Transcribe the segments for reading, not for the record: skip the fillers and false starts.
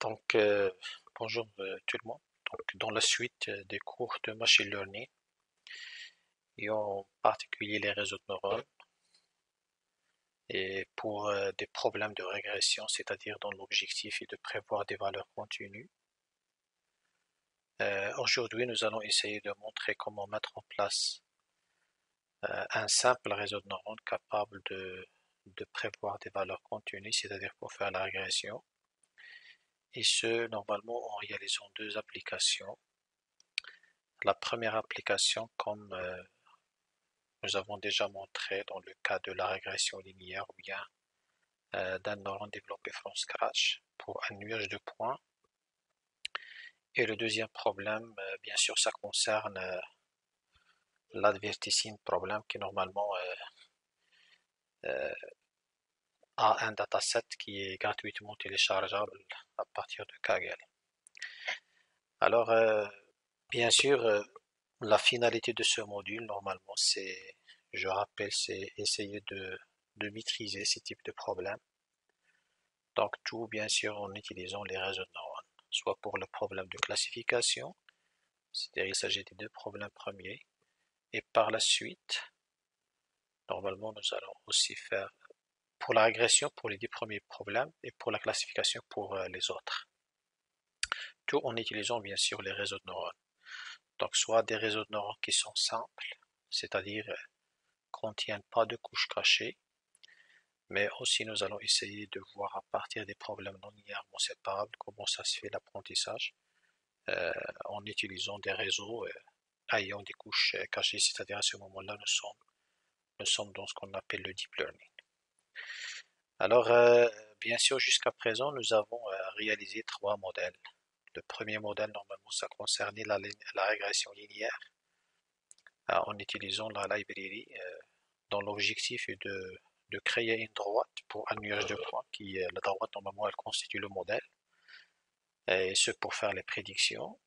Donc, bonjour tout le monde. Donc, dans la suite des cours de machine learning, et en particulier les réseaux de neurones, et pour des problèmes de régression, c'est-à-dire dont l'objectif est de prévoir des valeurs continues. Aujourd'hui, nous allons essayer de montrer comment mettre en place un simple réseau de neurones capable de prévoir des valeurs continues, c'est-à-dire pour faire la régression. Et ce, normalement, en réalisant deux applications. La première application, comme nous avons déjà montré dans le cas de la régression linéaire ou bien d'un neurone développé from scratch pour un nuage de points. Et le deuxième problème, bien sûr, ça concerne l'advertising problème qui normalement a un dataset qui est gratuitement téléchargeable à partir de Kaggle. Alors, bien sûr, la finalité de ce module, normalement, c'est, je rappelle, c'est essayer de maîtriser ces types de problèmes. Donc tout bien sûr en utilisant les réseaux de neurones, soit pour le problème de classification, c'est-à-dire il s'agit des deux problèmes premiers, et par la suite, normalement nous allons aussi faire pour la régression pour les deux premiers problèmes et pour la classification pour les autres. Tout en utilisant bien sûr les réseaux de neurones. Donc soit des réseaux de neurones qui sont simples, c'est-à-dire contiennent pas de couches cachées, mais aussi nous allons essayer de voir à partir des problèmes non linéairement séparables comment ça se fait l'apprentissage en utilisant des réseaux ayant des couches cachées, c'est-à-dire à ce moment-là nous sommes dans ce qu'on appelle le deep learning. Alors bien sûr jusqu'à présent nous avons réalisé trois modèles. Le premier modèle normalement ça concernait la régression linéaire en utilisant la library dont l'objectif est de créer une droite pour un nuage de points qui la droite normalement elle constitue le modèle et ce pour faire les prédictions.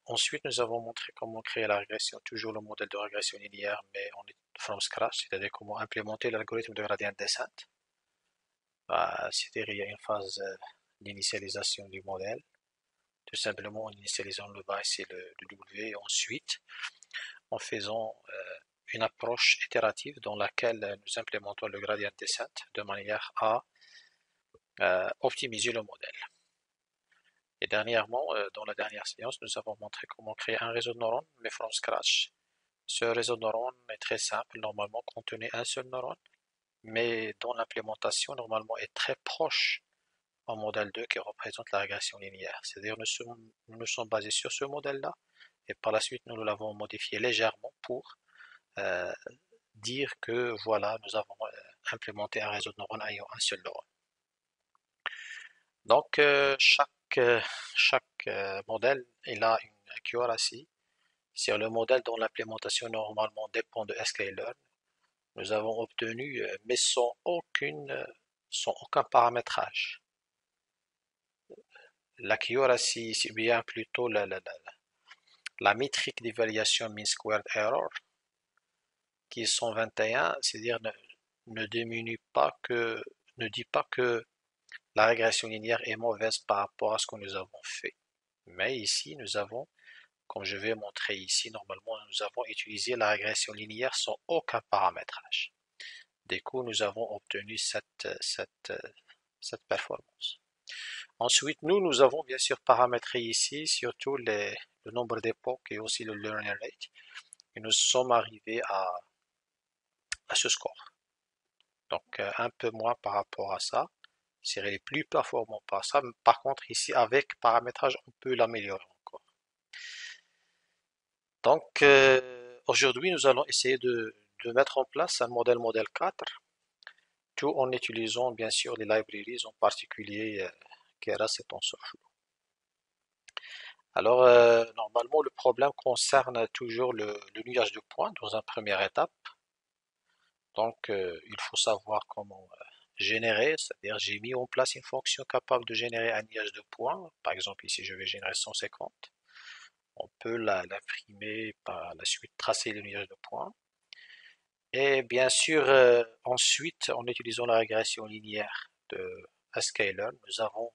Ensuite, nous avons montré comment créer la régression, toujours le modèle de régression linéaire, mais on est from scratch, c'est-à-dire comment implémenter l'algorithme de gradient descent. C'est-à-dire il y a une phase d'initialisation du modèle, tout simplement en initialisant le base et le W, et ensuite en faisant une approche itérative dans laquelle nous implémentons le gradient descent de manière à optimiser le modèle. Et dernièrement, dans la dernière séance, nous avons montré comment créer un réseau de neurones, mais from scratch. Ce réseau de neurones est très simple, normalement contenait un seul neurone, mais dont l'implémentation normalement est très proche au modèle 2 qui représente la régression linéaire. C'est-à-dire nous nous sommes basés sur ce modèle-là, et par la suite nous l'avons modifié légèrement pour euh, dire que voilà, nous avons implémenté un réseau de neurones ayant un seul neurone. Donc chaque modèle il a une accuracy sur le modèle dont l'implémentation normalement dépend de sklearn. Nous avons obtenu, mais sans aucun paramétrage. L'accuracy, c'est bien plutôt la métrique d'évaluation mean squared error, qui est 121, c'est-à-dire ne diminue pas que, ne dit pas que la régression linéaire est mauvaise par rapport à ce que nous avons fait. Mais ici, nous avons, comme je vais montrer ici, normalement, nous avons utilisé la régression linéaire sans aucun paramétrage. Du coup, nous avons obtenu cette performance. Ensuite, nous avons bien sûr paramétré ici surtout le nombre d'époques et aussi le learning rate. Et nous sommes arrivés à ce score. Donc, un peu moins par rapport à ça. C'est plus performant par ça. Par contre, ici, avec paramétrage, on peut l'améliorer encore. Donc, aujourd'hui, nous allons essayer de mettre en place un modèle 4, tout en utilisant bien sûr les libraries, en particulier Keras et TensorFlow. Alors, normalement, le problème concerne toujours le nuage de points dans une première étape. Donc, il faut savoir comment générer, c'est-à-dire j'ai mis en place une fonction capable de générer un nuage de points. Par exemple, ici, je vais générer 150. On peut l'imprimer par la suite, tracer le nuage de points. Et bien sûr, ensuite, en utilisant la régression linéaire de sklearn, nous avons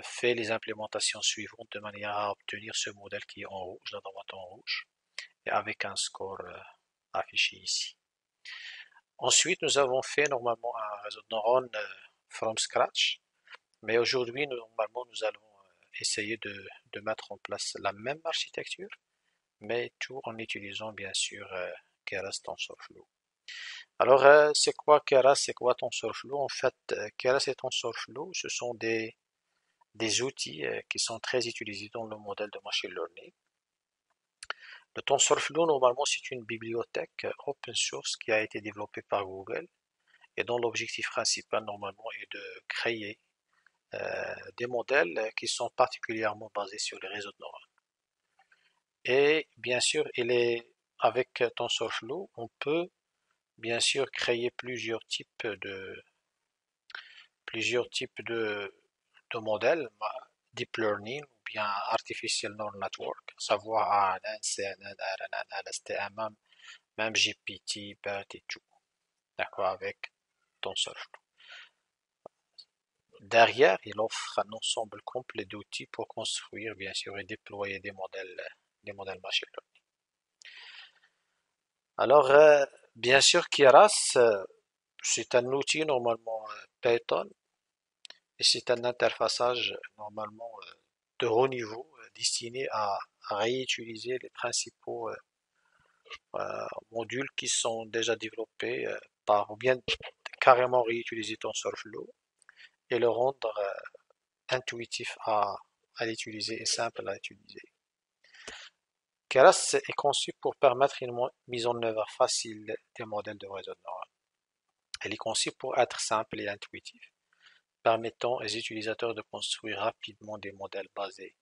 fait les implémentations suivantes de manière à obtenir ce modèle qui est en rouge, la droite en rouge, et avec un score affiché ici. Ensuite, nous avons fait normalement un réseau de neurones from scratch, mais aujourd'hui, normalement, nous allons essayer de mettre en place la même architecture, mais tout en utilisant bien sûr Keras TensorFlow. Alors, c'est quoi Keras, c'est quoi TensorFlow? En fait, Keras et TensorFlow, ce sont des outils qui sont très utilisés dans le modèle de machine learning. Le TensorFlow, normalement, c'est une bibliothèque open source qui a été développée par Google et dont l'objectif principal, normalement, est de créer des modèles qui sont particulièrement basés sur les réseaux de neurones. Et bien sûr, avec TensorFlow, on peut bien sûr créer plusieurs types de modèles, deep learning ou bien artificial neural network, à savoir ANN, CNN, RNN, LSTM, même GPT, BERT et tout, d'accord, avec TensorFlow. Derrière, il offre un ensemble complet d'outils pour construire, bien sûr, et déployer des modèles machine learning. Alors, bien sûr, Keras, c'est un outil normalement Python et c'est un interfaçage normalement de haut niveau destiné à réutiliser les principaux modules qui sont déjà développés ou bien carrément réutiliser TensorFlow et le rendre intuitif à l'utiliser et simple à utiliser. Keras est conçu pour permettre une mise en œuvre facile des modèles de réseau de neurones. Elle est conçue pour être simple et intuitif, permettant aux utilisateurs de construire rapidement des modèles basés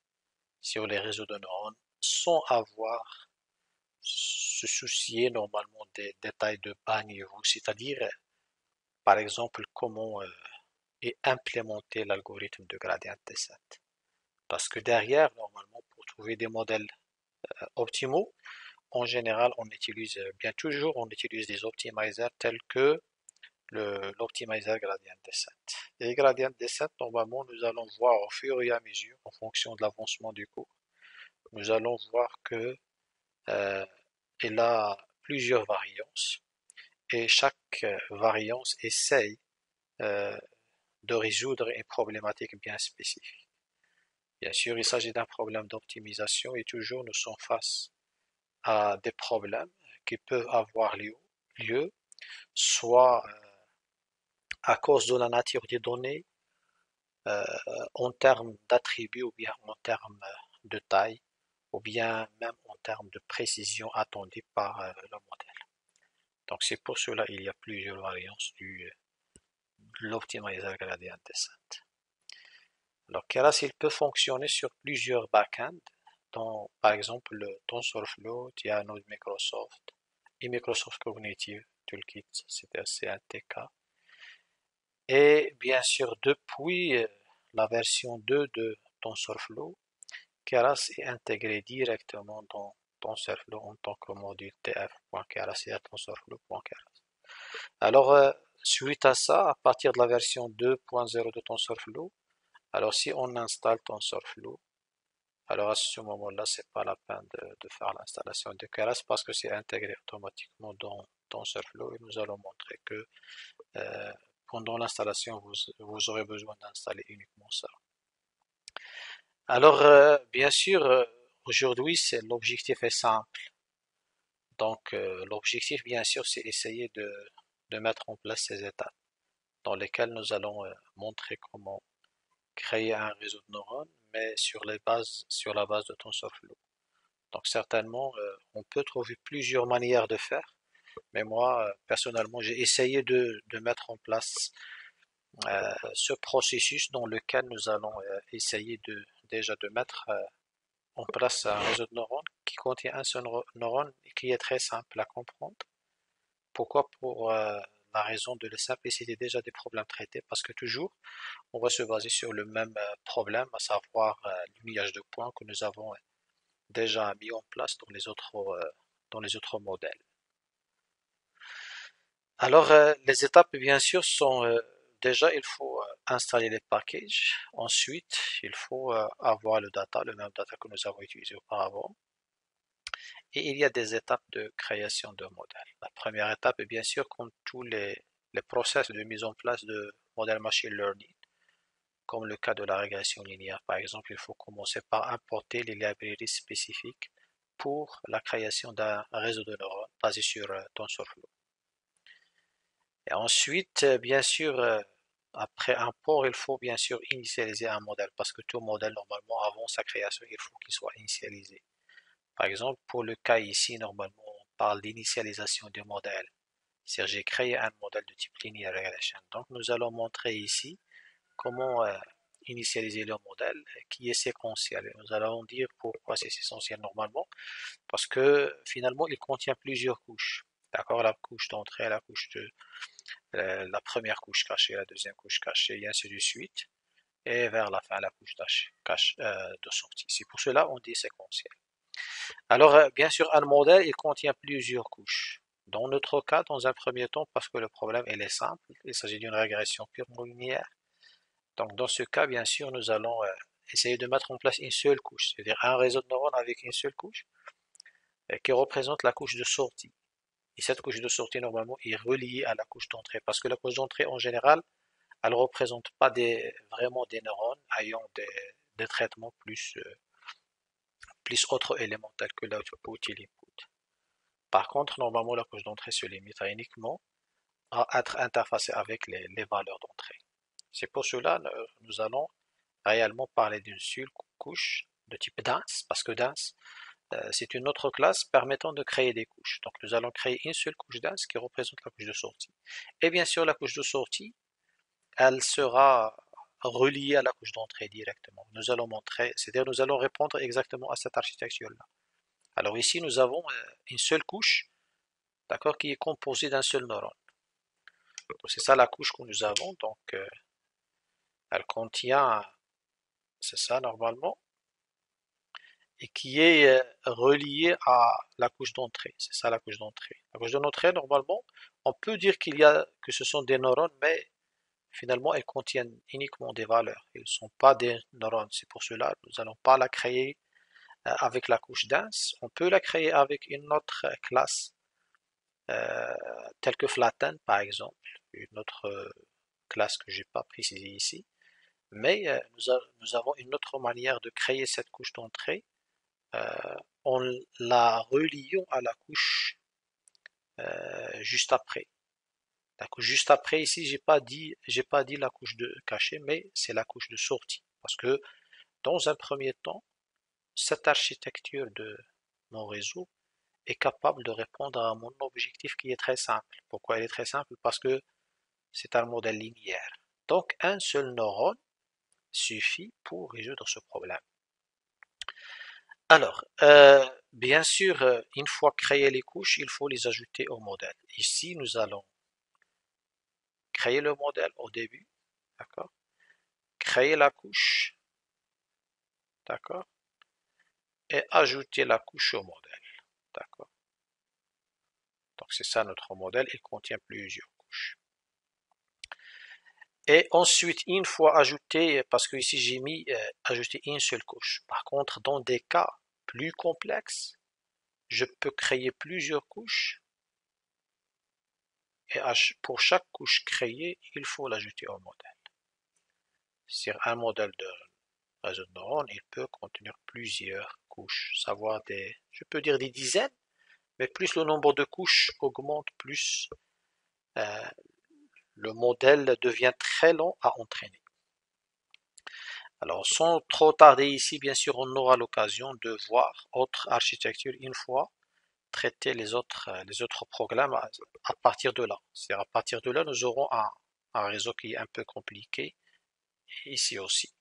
sur les réseaux de neurones sans avoir se soucier normalement des détails de bas niveau, c'est-à-dire par exemple comment est implémenté l'algorithme de gradient descent. Parce que derrière, normalement, pour trouver des modèles optimaux, en général, on utilise des optimizers tels que l'optimizer gradient descent. Et gradient descent, normalement, nous allons voir au fur et à mesure, en fonction de l'avancement du cours, nous allons voir que euh, il a plusieurs variances et chaque variance essaye euh, de résoudre une problématique bien spécifique. Bien sûr, il s'agit d'un problème d'optimisation et toujours nous sommes face à des problèmes qui peuvent avoir lieu soit à cause de la nature des données, euh, en termes d'attributs ou bien en termes de taille ou bien même en termes de précision attendue par le modèle. Donc c'est pour cela qu'il y a plusieurs variantes de l'optimizer gradient descent. Alors Keras, il peut fonctionner sur plusieurs backends, dont par exemple le TensorFlow, Node Microsoft et Microsoft Cognitive Toolkit, c'est un TK. Et bien sûr, depuis la version 2 de TensorFlow, Keras est intégré directement dans TensorFlow en tant que module tf.keras et à TensorFlow.keras. Alors, suite à ça, à partir de la version 2.0 de TensorFlow, alors si on installe TensorFlow, alors à ce moment-là, c'est pas la peine de faire l'installation de Keras parce que c'est intégré automatiquement dans TensorFlow et nous allons montrer que euh, pendant l'installation, vous aurez besoin d'installer uniquement ça. Alors, bien sûr, aujourd'hui, l'objectif est simple. Donc, l'objectif, bien sûr, c'est essayer de mettre en place ces étapes dans lesquelles nous allons montrer comment créer un réseau de neurones, mais sur la base de TensorFlow. Donc, certainement, on peut trouver plusieurs manières de faire, mais moi, personnellement, j'ai essayé de mettre en place ce processus dans lequel nous allons essayer déjà de mettre en place un réseau de neurones qui contient un seul neurone et qui est très simple à comprendre. Pourquoi? Pour la raison de la simplicité déjà des problèmes traités, parce que toujours on va se baser sur le même problème, à savoir l'unillage de points que nous avons déjà mis en place dans les autres modèles. Alors les étapes bien sûr sont déjà il faut installer les packages. Ensuite, il faut avoir le même data que nous avons utilisé auparavant. Et il y a des étapes de création de modèles. La première étape est bien sûr comme tous les process de mise en place de modèles machine learning, comme le cas de la régression linéaire par exemple. Il faut commencer par importer les librairies spécifiques pour la création d'un réseau de neurones basé sur TensorFlow. Et ensuite, bien sûr, après import, il faut bien sûr initialiser un modèle parce que tout modèle, normalement, avant sa création, il faut qu'il soit initialisé. Par exemple, pour le cas ici, normalement, on parle d'initialisation du modèle. C'est-à-dire, j'ai créé un modèle de type linear regression. Donc, nous allons montrer ici comment initialiser le modèle qui est séquentiel. Et nous allons dire pourquoi c'est essentiel normalement, parce que finalement, il contient plusieurs couches. D'accord, la couche d'entrée, la couche de la première couche cachée, la deuxième couche cachée, et ainsi de suite. Et vers la fin, la couche de sortie. C'est pour cela on dit séquentiel. Alors, bien sûr, un modèle, il contient plusieurs couches. Dans notre cas, dans un premier temps, parce que le problème il est simple, il s'agit d'une régression purement linéaire. Donc, dans ce cas, bien sûr, nous allons essayer de mettre en place une seule couche, c'est-à-dire un réseau de neurones avec une seule couche, qui représente la couche de sortie. Et cette couche de sortie, normalement, est reliée à la couche d'entrée, parce que la couche d'entrée, en général, elle ne représente pas vraiment des neurones ayant des traitements plus autres éléments tels que l'output et l'input. Par contre, normalement, la couche d'entrée se limite à uniquement à être interfacée avec les valeurs d'entrée. C'est pour cela que nous allons réellement parler d'une seule couche de type dense, parce que dense, c'est une autre classe permettant de créer des couches. Donc nous allons créer une seule couche dense qui représente la couche de sortie. Et bien sûr, la couche de sortie, elle sera reliée à la couche d'entrée directement. Nous allons montrer, c'est-à-dire nous allons répondre exactement à cette architecture-là. Alors ici, nous avons une seule couche, d'accord, qui est composée d'un seul neurone. C'est ça la couche que nous avons, donc elle contient, c'est ça normalement, et qui est reliée à la couche d'entrée. C'est ça la couche d'entrée. La couche d'entrée, normalement, on peut dire que ce sont des neurones, mais finalement, elles contiennent uniquement des valeurs. Elles ne sont pas des neurones. C'est pour cela que nous n'allons pas la créer avec la couche dense. On peut la créer avec une autre classe, euh, telle que flatten, par exemple, une autre classe que je n'ai pas précisée ici. Mais nous avons une autre manière de créer cette couche d'entrée en la reliant à la couche juste après. La couche juste après, ici, j'ai pas dit la couche de cachée, mais c'est la couche de sortie. Parce que dans un premier temps, cette architecture de mon réseau est capable de répondre à mon objectif qui est très simple. Pourquoi elle est très simple? Parce que c'est un modèle linéaire. Donc un seul neurone suffit pour résoudre ce problème. Alors, bien sûr, une fois créées les couches, il faut les ajouter au modèle. Ici, nous allons créer le modèle au début, d'accord? Créer la couche, d'accord? Et ajouter la couche au modèle, d'accord? Donc c'est ça notre modèle, il contient plusieurs couches. Et ensuite, une fois ajouté, parce que ici j'ai mis ajouter une seule couche. Par contre, dans des cas plus complexes, je peux créer plusieurs couches et pour chaque couche créée, il faut l'ajouter au modèle. Sur un modèle de réseau de neurones, il peut contenir plusieurs couches, savoir je peux dire des dizaines, mais plus le nombre de couches augmente, plus euh, le modèle devient très long à entraîner. Alors, sans trop tarder ici, bien sûr, on aura l'occasion de voir autre architecture une fois traiter les autres programmes à partir de là. C'est-à-dire à partir de là, nous aurons un réseau qui est un peu compliqué, ici aussi.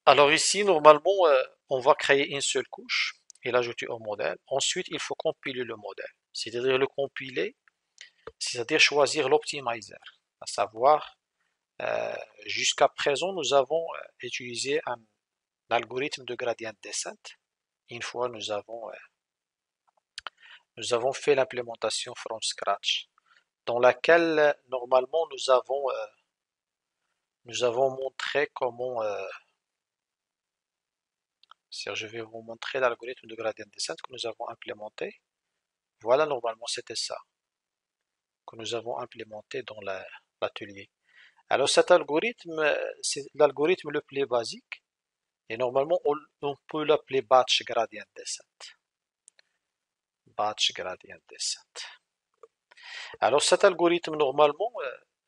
Alors ici, normalement, on va créer une seule couche et l'ajouter au modèle. Ensuite, il faut compiler le modèle. C'est-à-dire le compiler, c'est-à-dire choisir l'optimizer, à savoir jusqu'à présent, nous avons utilisé un algorithme de gradient descent. Une fois, nous avons fait l'implémentation from scratch dans laquelle normalement nous avons montré comment, je vais vous montrer l'algorithme de gradient descent que nous avons implémenté. Voilà, normalement c'était ça que nous avons implémenté dans l'atelier. Alors cet algorithme, c'est l'algorithme le plus basique et normalement on peut l'appeler batch gradient descent. Batch gradient descent. Alors cet algorithme normalement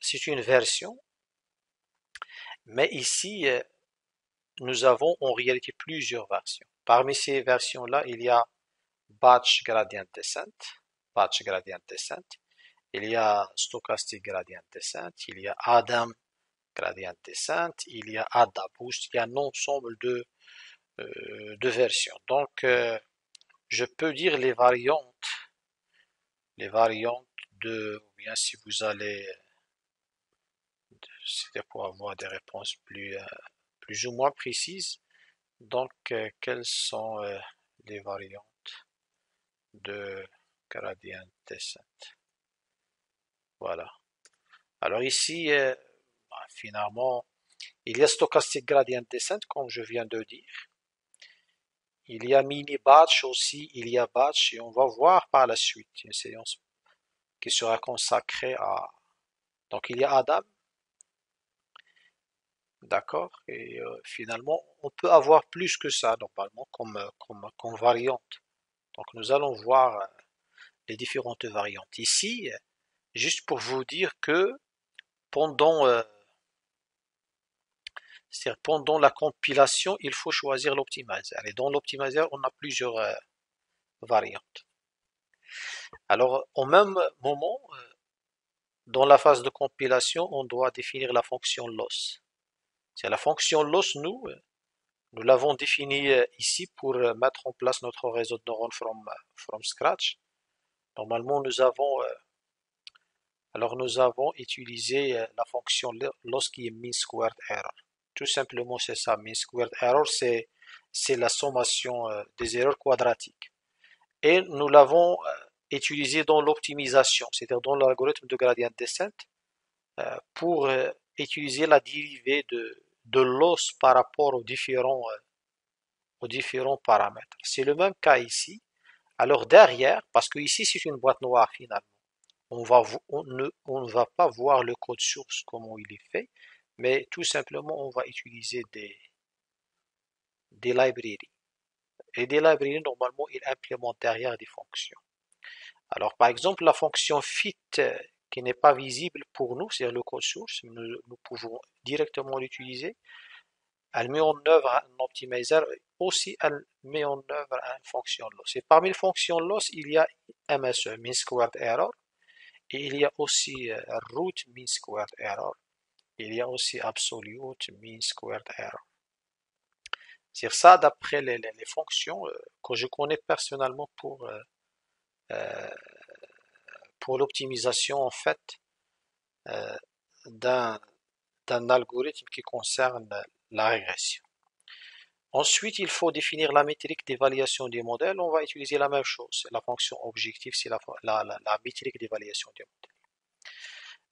c'est une version, mais ici nous avons en réalité plusieurs versions. Parmi ces versions-là, il y a batch gradient descent, batch gradient descent, il y a stochastic gradient descent, il y a Adam gradient descent, il y a Ada boost, il y a un ensemble de versions. Donc je peux dire les variantes ou bien si vous allez, c'était pour avoir des réponses plus ou moins précises. Donc, quelles sont les variantes de gradient descent? Voilà. Alors ici, finalement, il y a stochastic gradient descent, comme je viens de dire. Il y a mini batch aussi, il y a batch, et on va voir par la suite une séance qui sera consacrée à... Donc, il y a Adam, d'accord, et finalement, on peut avoir plus que ça, normalement, comme variante. Donc, nous allons voir les différentes variantes. Ici, juste pour vous dire que pendant, pendant la compilation, il faut choisir l'optimizer. Et dans l'optimizer, on a plusieurs variantes. Alors, au même moment, dans la phase de compilation, on doit définir la fonction loss. C'est la fonction loss, nous l'avons définie ici pour mettre en place notre réseau de neurones from scratch. Normalement, nous avons utilisé la fonction loss qui est mean squared error. Tout simplement, c'est ça. Mean squared error, c'est la sommation des erreurs quadratiques. Et nous l'avons utilisé dans l'optimisation, c'est-à-dire dans l'algorithme de gradient descent, pour utiliser la dérivée de loss par rapport aux différents paramètres. C'est le même cas ici. Alors derrière, parce que ici c'est une boîte noire finalement, on ne va pas voir le code source, comment il est fait, mais tout simplement on va utiliser des librairies. Et des librairies, normalement, ils implémentent derrière des fonctions. Alors par exemple, la fonction fit qui n'est pas visible pour nous, c'est le code source, nous pouvons directement l'utiliser. Elle met en œuvre un optimizer, aussi elle met en œuvre une fonction loss. Et parmi les fonctions loss, il y a MSE, mean squared error, et il y a aussi root mean squared error, il y a aussi absolute mean squared error. C'est ça d'après les fonctions que je connais personnellement euh, pour l'optimisation en fait euh, d'un algorithme qui concerne la régression. Ensuite, il faut définir la métrique d'évaluation des modèles. On va utiliser la même chose. La fonction objectif, c'est la métrique d'évaluation des modèles.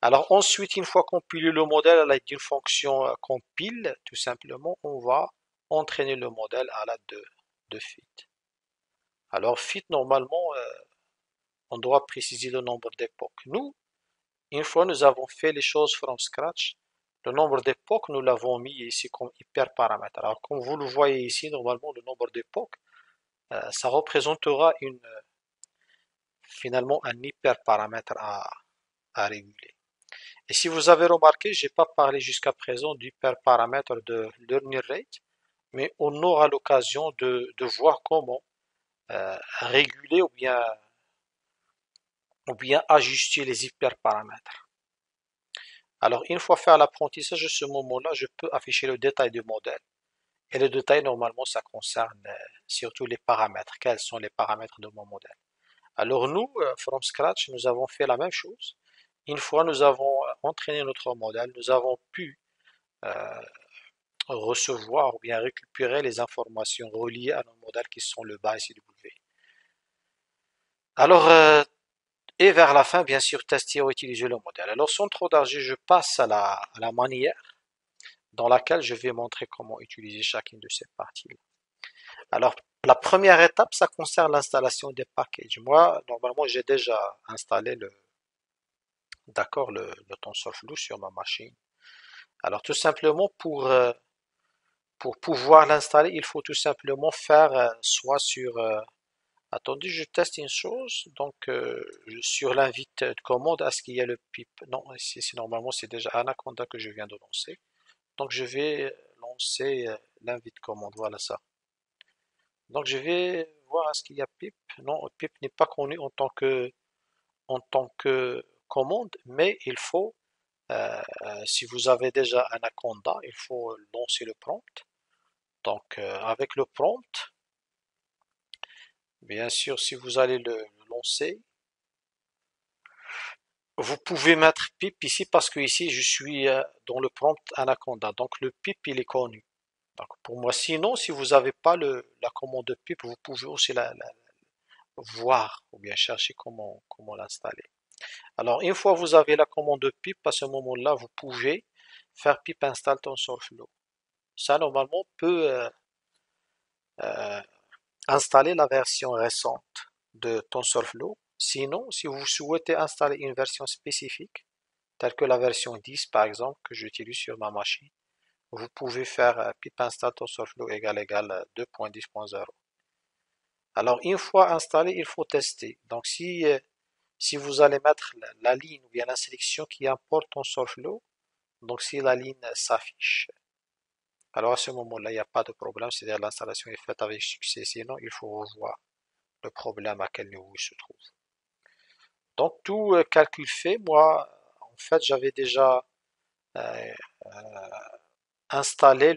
Alors ensuite, une fois compilé le modèle à l'aide d'une fonction compile, tout simplement, on va entraîner le modèle à l'aide de fit. Alors fit, normalement, on doit préciser le nombre d'époques. Nous, une fois nous avons fait les choses from scratch, le nombre d'époques, nous l'avons mis ici comme hyperparamètre. Alors comme vous le voyez ici, normalement, le nombre d'époques, ça représentera finalement un hyperparamètre à réguler. Et si vous avez remarqué, je n'ai pas parlé jusqu'à présent d'hyperparamètre de learning rate, mais on aura l'occasion de voir comment réguler ou bien ajuster les hyperparamètres. Alors, une fois fait l'apprentissage, à ce moment-là, je peux afficher le détail du modèle. Et le détail, normalement, ça concerne surtout les paramètres. Quels sont les paramètres de mon modèle? Alors, nous, from scratch, nous avons fait la même chose. Une fois nous avons entraîné notre modèle, nous avons pu recevoir ou bien récupérer les informations reliées à nos modèles qui sont le BAS et W. Alors, Et vers la fin, bien sûr, tester ou utiliser le modèle. Alors, sans trop d'argent, je passe à la manière dans laquelle je vais montrer comment utiliser chacune de ces parties. Alors, la première étape, ça concerne l'installation des packages. Moi, normalement, j'ai déjà installé le TensorFlow sur ma machine. Alors, tout simplement, pour pouvoir l'installer, il faut tout simplement faire soit sur... attendez, je teste une chose. Donc, sur l'invite de commande, est-ce qu'il y a le pip? Non, ici, normalement, c'est déjà Anaconda que je viens de lancer. Donc, je vais lancer l'invite commande. Voilà ça. Donc, je vais voir est-ce qu'il y a pip. Non, pip n'est pas connu en tant que commande, mais il faut, si vous avez déjà Anaconda, il faut lancer le prompt. Donc, avec le prompt, bien sûr, si vous allez le lancer, vous pouvez mettre pip ici parce que ici, je suis dans le prompt Anaconda. Donc, le pip, il est connu. Donc, pour moi, sinon, si vous n'avez pas la commande de pip, vous pouvez aussi voir ou bien chercher comment l'installer. Alors, une fois que vous avez la commande de pip, à ce moment-là, vous pouvez faire pip install TensorFlow. Ça, normalement, peut euh, installer la version récente de TensorFlow. Sinon, si vous souhaitez installer une version spécifique, telle que la version 10 par exemple, que j'utilise sur ma machine, vous pouvez faire pip install TensorFlow égale 2.10.0. Alors, une fois installé, il faut tester. Donc, si vous allez mettre la ligne ou bien la sélection qui importe TensorFlow, donc si la ligne s'affiche, alors à ce moment-là, il n'y a pas de problème, c'est-à-dire l'installation est faite avec succès. Sinon, il faut revoir le problème à quel niveau il se trouve. Donc, tout calcul fait, moi, en fait, j'avais déjà euh, installé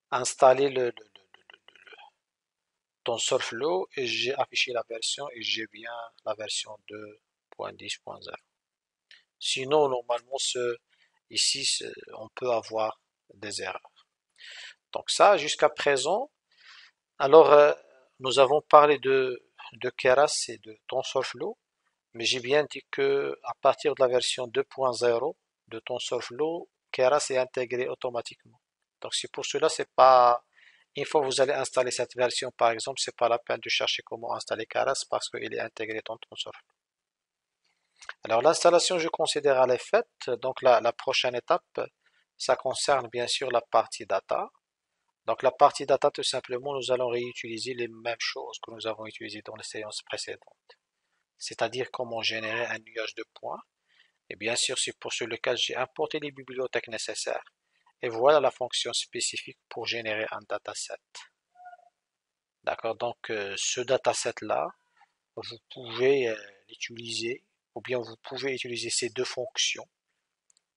le TensorFlow et j'ai affiché la version et j'ai bien la version 2.10.0. Sinon, normalement, ici, on peut avoir des erreurs. Donc ça, jusqu'à présent, alors nous avons parlé de Keras et de TensorFlow, mais j'ai bien dit que à partir de la version 2.0 de TensorFlow, Keras est intégré automatiquement. Donc c'est pour cela, c'est pas une fois que vous allez installer cette version, par exemple, c'est pas la peine de chercher comment installer Keras parce qu'il est intégré dans TensorFlow. Alors l'installation, je considère elle est faite. Donc la prochaine étape, ça concerne bien sûr la partie data. Donc la partie data, tout simplement, nous allons réutiliser les mêmes choses que nous avons utilisées dans les séances précédentes. C'est-à-dire comment générer un nuage de points. Et bien sûr, c'est pour ce lequel j'ai importé les bibliothèques nécessaires. Et voilà la fonction spécifique pour générer un dataset. D'accord, donc ce dataset-là, vous pouvez l'utiliser, ou bien vous pouvez utiliser ces deux fonctions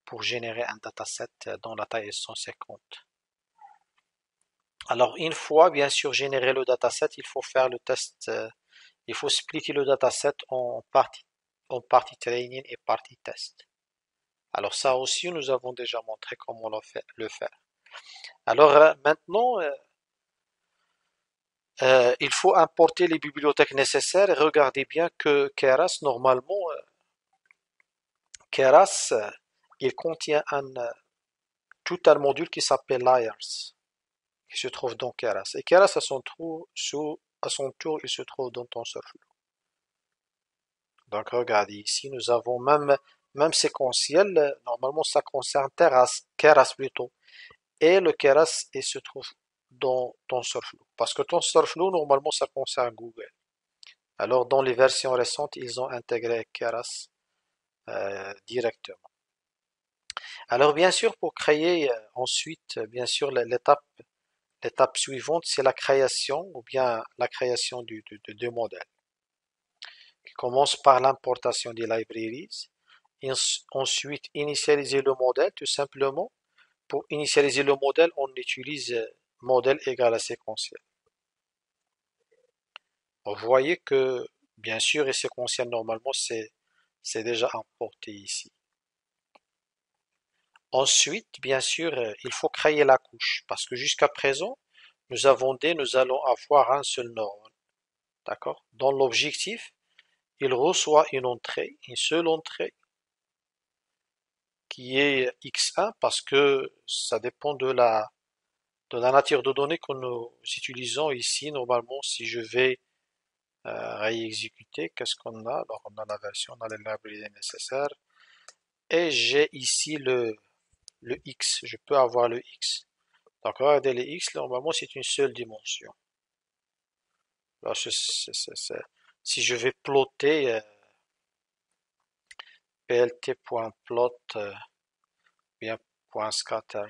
pour générer un dataset dont la taille est 150. Alors, une fois, bien sûr, généré le dataset, il faut faire le test, il faut splitter le dataset en partie training et partie test. Alors ça aussi, nous avons déjà montré comment le faire. Alors maintenant, il faut importer les bibliothèques nécessaires et regardez bien que Keras, normalement, Keras, il contient tout un module qui s'appelle Layers, qui se trouve dans Keras. Et Keras, à son tour, il se trouve dans TensorFlow. Donc regardez ici, nous avons même séquentiel, normalement ça concerne Keras plutôt. Et le Keras il se trouve dans TensorFlow. Parce que TensorFlow, normalement ça concerne Google. Alors dans les versions récentes, ils ont intégré Keras directement. Alors bien sûr, pour créer ensuite, bien sûr, l'étape suivante, c'est la création ou bien la création de deux modèles. Qui commence par l'importation des libraries. Et ensuite, initialiser le modèle, tout simplement. Pour initialiser le modèle, on utilise modèle égal à séquentiel. Vous voyez que, bien sûr, et séquentiel, normalement, c'est déjà importé ici. Ensuite, bien sûr, il faut créer la couche, parce que jusqu'à présent, nous allons avoir un seul node. D'accord? Dans l'objectif, il reçoit une seule entrée, qui est x1 parce que ça dépend de la nature de données que nous utilisons ici. Normalement, si je vais réexécuter, qu'est-ce qu'on a? Alors, on a la version, on a les librairies nécessaires. Et j'ai ici le x. Je peux avoir le x. Donc, regardez les x, normalement, c'est une seule dimension. Là, si je vais plotter plt.plot bien .scatter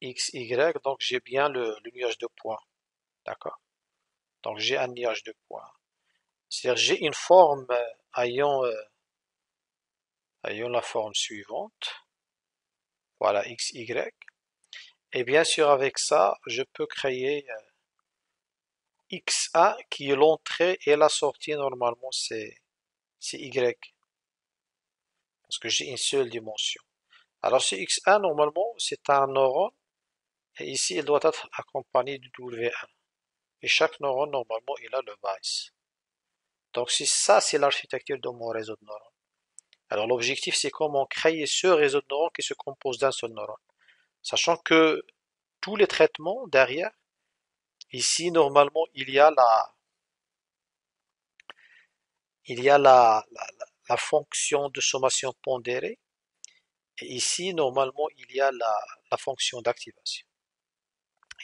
x, y, donc j'ai bien le nuage de points. D'accord? Donc, j'ai un nuage de points. C'est-à-dire, j'ai une forme ayant la forme suivante. Voilà, x, y. Et bien sûr, avec ça, je peux créer x1 qui est l'entrée et la sortie. Normalement, c'est y parce que j'ai une seule dimension. Alors, ce x1, normalement, c'est un neurone. Et ici, il doit être accompagné du w1. Et chaque neurone, normalement, il a le vice. Donc, si ça, c'est l'architecture de mon réseau de neurones. Alors, l'objectif, c'est comment créer ce réseau de neurones qui se compose d'un seul neurone. Sachant que tous les traitements derrière, ici, normalement, il y a la fonction de sommation pondérée. Et ici, normalement, il y a la fonction d'activation.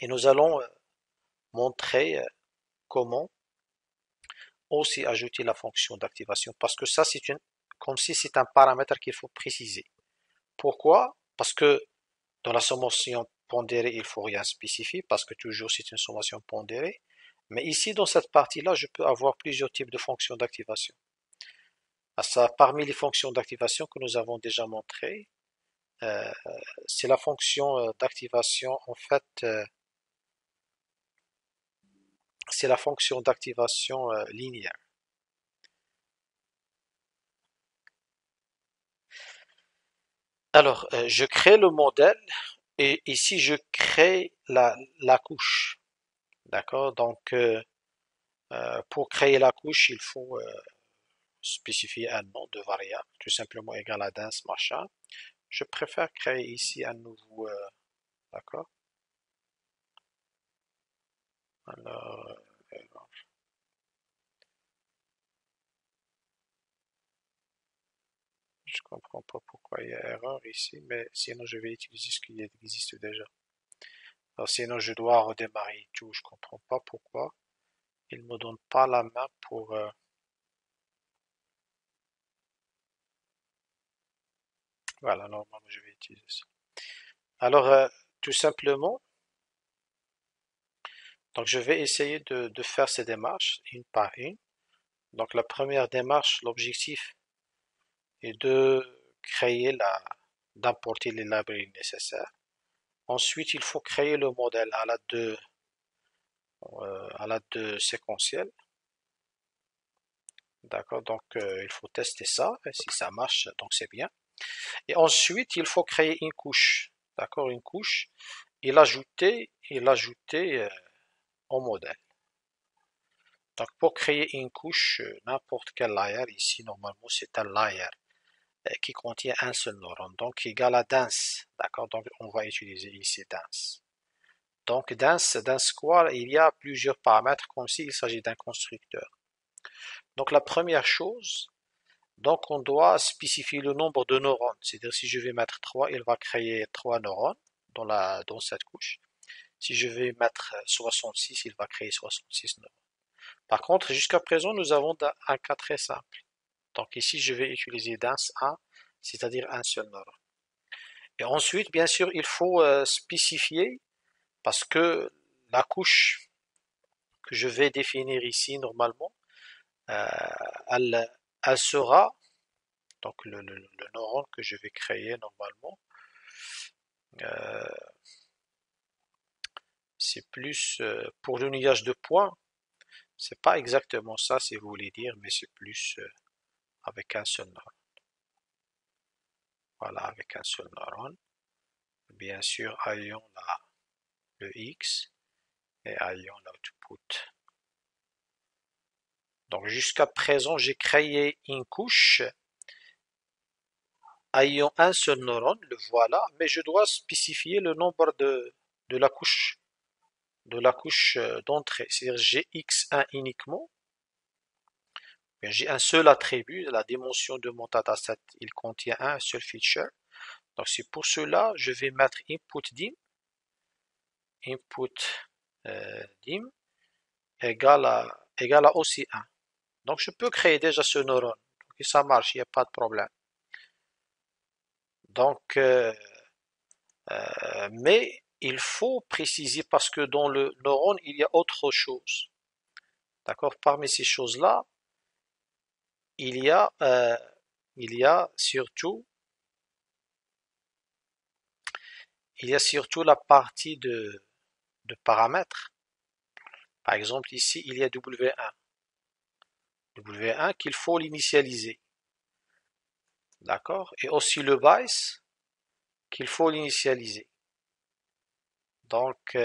Et nous allons montrer comment aussi ajouter la fonction d'activation. Parce que ça, comme si c'est un paramètre qu'il faut préciser. Pourquoi? Parce que dans la sommation pondérée, il ne faut rien spécifier, parce que toujours c'est une sommation pondérée. Mais ici, dans cette partie-là, je peux avoir plusieurs types de fonctions d'activation. Parmi les fonctions d'activation que nous avons déjà montrées, euh, c'est la fonction d'activation, en fait, c'est la fonction d'activation linéaire. Alors, je crée le modèle et ici, je crée la couche. D'accord? Donc, pour créer la couche, il faut spécifier un nom de variable, tout simplement égal à dance machin. Je préfère créer ici un nouveau, d'accord? Alors, je comprends pas pourquoi il y a erreur ici, mais sinon je vais utiliser ce qui existe déjà. Alors, sinon je dois redémarrer tout, je comprends pas pourquoi il me donne pas la main pour. Voilà, normalement je vais utiliser ça. Alors, tout simplement, donc je vais essayer de faire ces démarches une par une. Donc la première démarche, l'objectif est d'importer les librairies nécessaires. Ensuite, il faut créer le modèle à l'aide de séquentiel. D'accord, donc il faut tester ça, et si ça marche, donc c'est bien. Et ensuite, il faut créer une couche, d'accord, une couche, et l'ajouter au modèle. Donc pour créer une couche, n'importe quel layer, ici normalement c'est un layer qui contient un seul neurone, donc égal à dance, d'accord, donc on va utiliser ici dance. Donc dance quoi? Il y a plusieurs paramètres comme s'il s'agit d'un constructeur. Donc la première chose, donc on doit spécifier le nombre de neurones, c'est-à-dire si je vais mettre 3, il va créer 3 neurones dans cette couche. Si je vais mettre 66, il va créer 66 neurones. Par contre, jusqu'à présent, nous avons un cas très simple. Donc ici, je vais utiliser dance1, c'est-à-dire un seul neurone. Et ensuite, bien sûr, il faut spécifier parce que la couche que je vais définir ici normalement, euh, elle, elle sera, donc le neurone que je vais créer normalement, euh, c'est plus pour le nuage de points, c'est pas exactement ça si vous voulez dire, mais c'est plus avec un seul neurone. Voilà, avec un seul neurone. Bien sûr, ayons le X et ayons l'output. Donc jusqu'à présent, j'ai créé une couche ayant un seul neurone, le voilà, mais je dois spécifier le nombre de la couche d'entrée. C'est-à-dire j'ai x1 uniquement, j'ai un seul attribut, la dimension de mon dataset, il contient un seul feature. Donc c'est pour cela, je vais mettre input dim égale à aussi 1. Donc je peux créer déjà ce neurone. Et ça marche, il n'y a pas de problème. Donc, mais il faut préciser parce que dans le neurone, il y a autre chose. D'accord? Parmi ces choses-là, il y a, euh, il y a surtout, il y a surtout la partie de paramètres. Par exemple, ici, il y a W1. W1 qu'il faut l'initialiser. D'accord? Et aussi le BICE qu'il faut l'initialiser. Donc,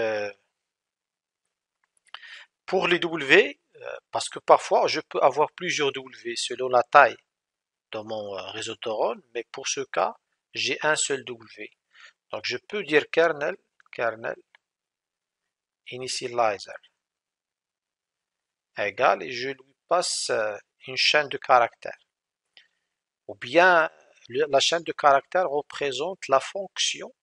pour les W, parce que parfois je peux avoir plusieurs W selon la taille de mon réseau de neurones, mais pour ce cas, j'ai un seul W. Donc je peux dire kernel initializer égale et je lui passe une chaîne de caractères. Ou bien la chaîne de caractères représente la fonction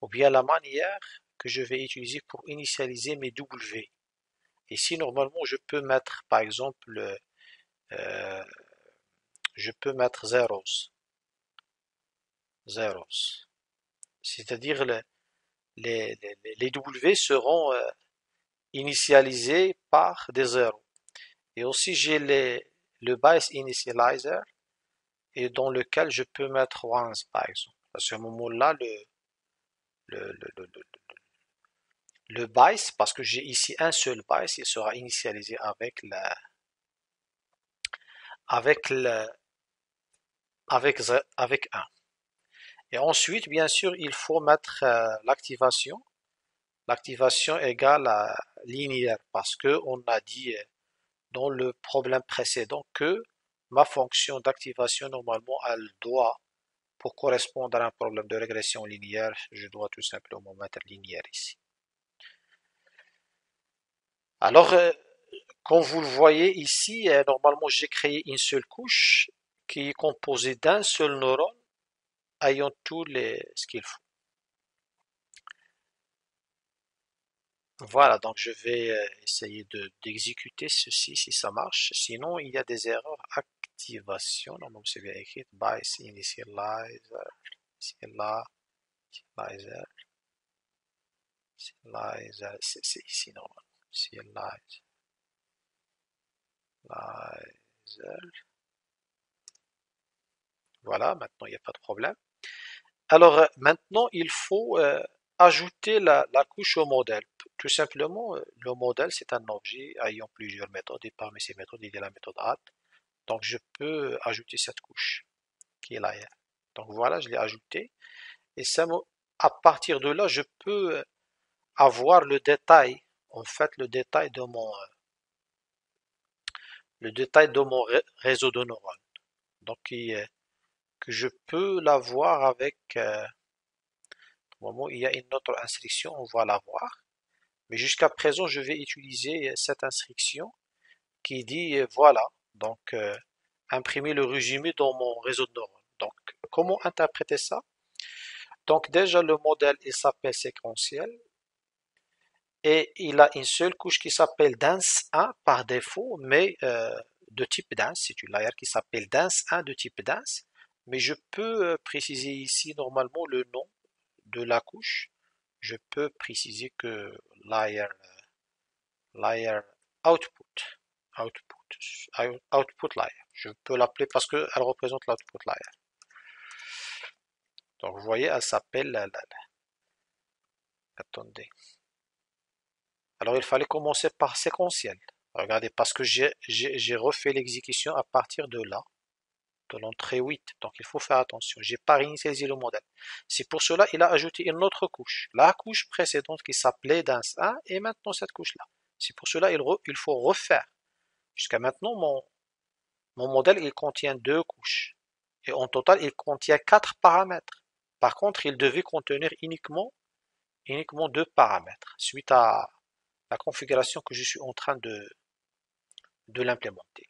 ou bien la manière que je vais utiliser pour initialiser mes W. Ici, normalement, je peux mettre, par exemple, euh, je peux mettre zeros. C'est-à-dire les W seront initialisés par des zéros. Et aussi, j'ai le base initializer et dans lequel je peux mettre ones, par exemple. À ce moment-là, le, le, le, le, le base, parce que j'ai ici un seul base, il sera initialisé avec le, avec 1. Et ensuite, bien sûr, il faut mettre l'activation. L'activation égale à linéaire parce que on a dit dans le problème précédent que ma fonction d'activation, normalement, elle doit, pour correspondre à un problème de régression linéaire, je dois tout simplement mettre linéaire ici. Alors, comme vous le voyez ici, normalement, j'ai créé une seule couche qui est composée d'un seul neurone ayant ce qu'il faut. Voilà, donc je vais essayer d'exécuter ceci si ça marche. Sinon, il y a des erreurs activation. Normalement, c'est bien écrit. Bias initializer, initializer, initializer. C'est ici normalement. Initializer. Voilà, maintenant il n'y a pas de problème. Alors maintenant, il faut ajouter la couche au modèle. Tout simplement, le modèle, c'est un objet ayant plusieurs méthodes et parmi ces méthodes, il y a la méthode add. Donc je peux ajouter cette couche qui est là. Donc voilà, je l'ai ajouté. Et ça, à partir de là, je peux avoir le détail, en fait, le détail de mon réseau de neurones. Donc que je peux l'avoir avec, au moment où il y a une autre instruction, on va l'avoir. Mais jusqu'à présent, je vais utiliser cette instruction qui dit voilà, donc imprimer le résumé dans mon réseau de neurones. Donc, comment interpréter ça? Donc déjà, le modèle, il s'appelle séquentiel et il a une seule couche qui s'appelle dense1 par défaut, mais de type dense. C'est une layer qui s'appelle dense1 de type dense, mais je peux préciser ici normalement le nom de la couche. Je peux préciser que layer output, output layer. Je peux l'appeler parce qu'elle représente l'output layer. Donc vous voyez, elle s'appelle attendez. Alors il fallait commencer par séquentiel. Regardez, parce que j'ai refait l'exécution à partir de là, de l'entrée 8. Donc il faut faire attention. J'ai pas réinitialisé le modèle. C'est pour cela qu'il a ajouté une autre couche. La couche précédente qui s'appelait dense1 et maintenant cette couche-là. C'est pour cela qu'il faut refaire Jusqu'à maintenant, mon modèle, il contient deux couches. Et en total, il contient quatre paramètres. Par contre, il devait contenir uniquement deux paramètres, suite à la configuration que je suis en train de l'implémenter.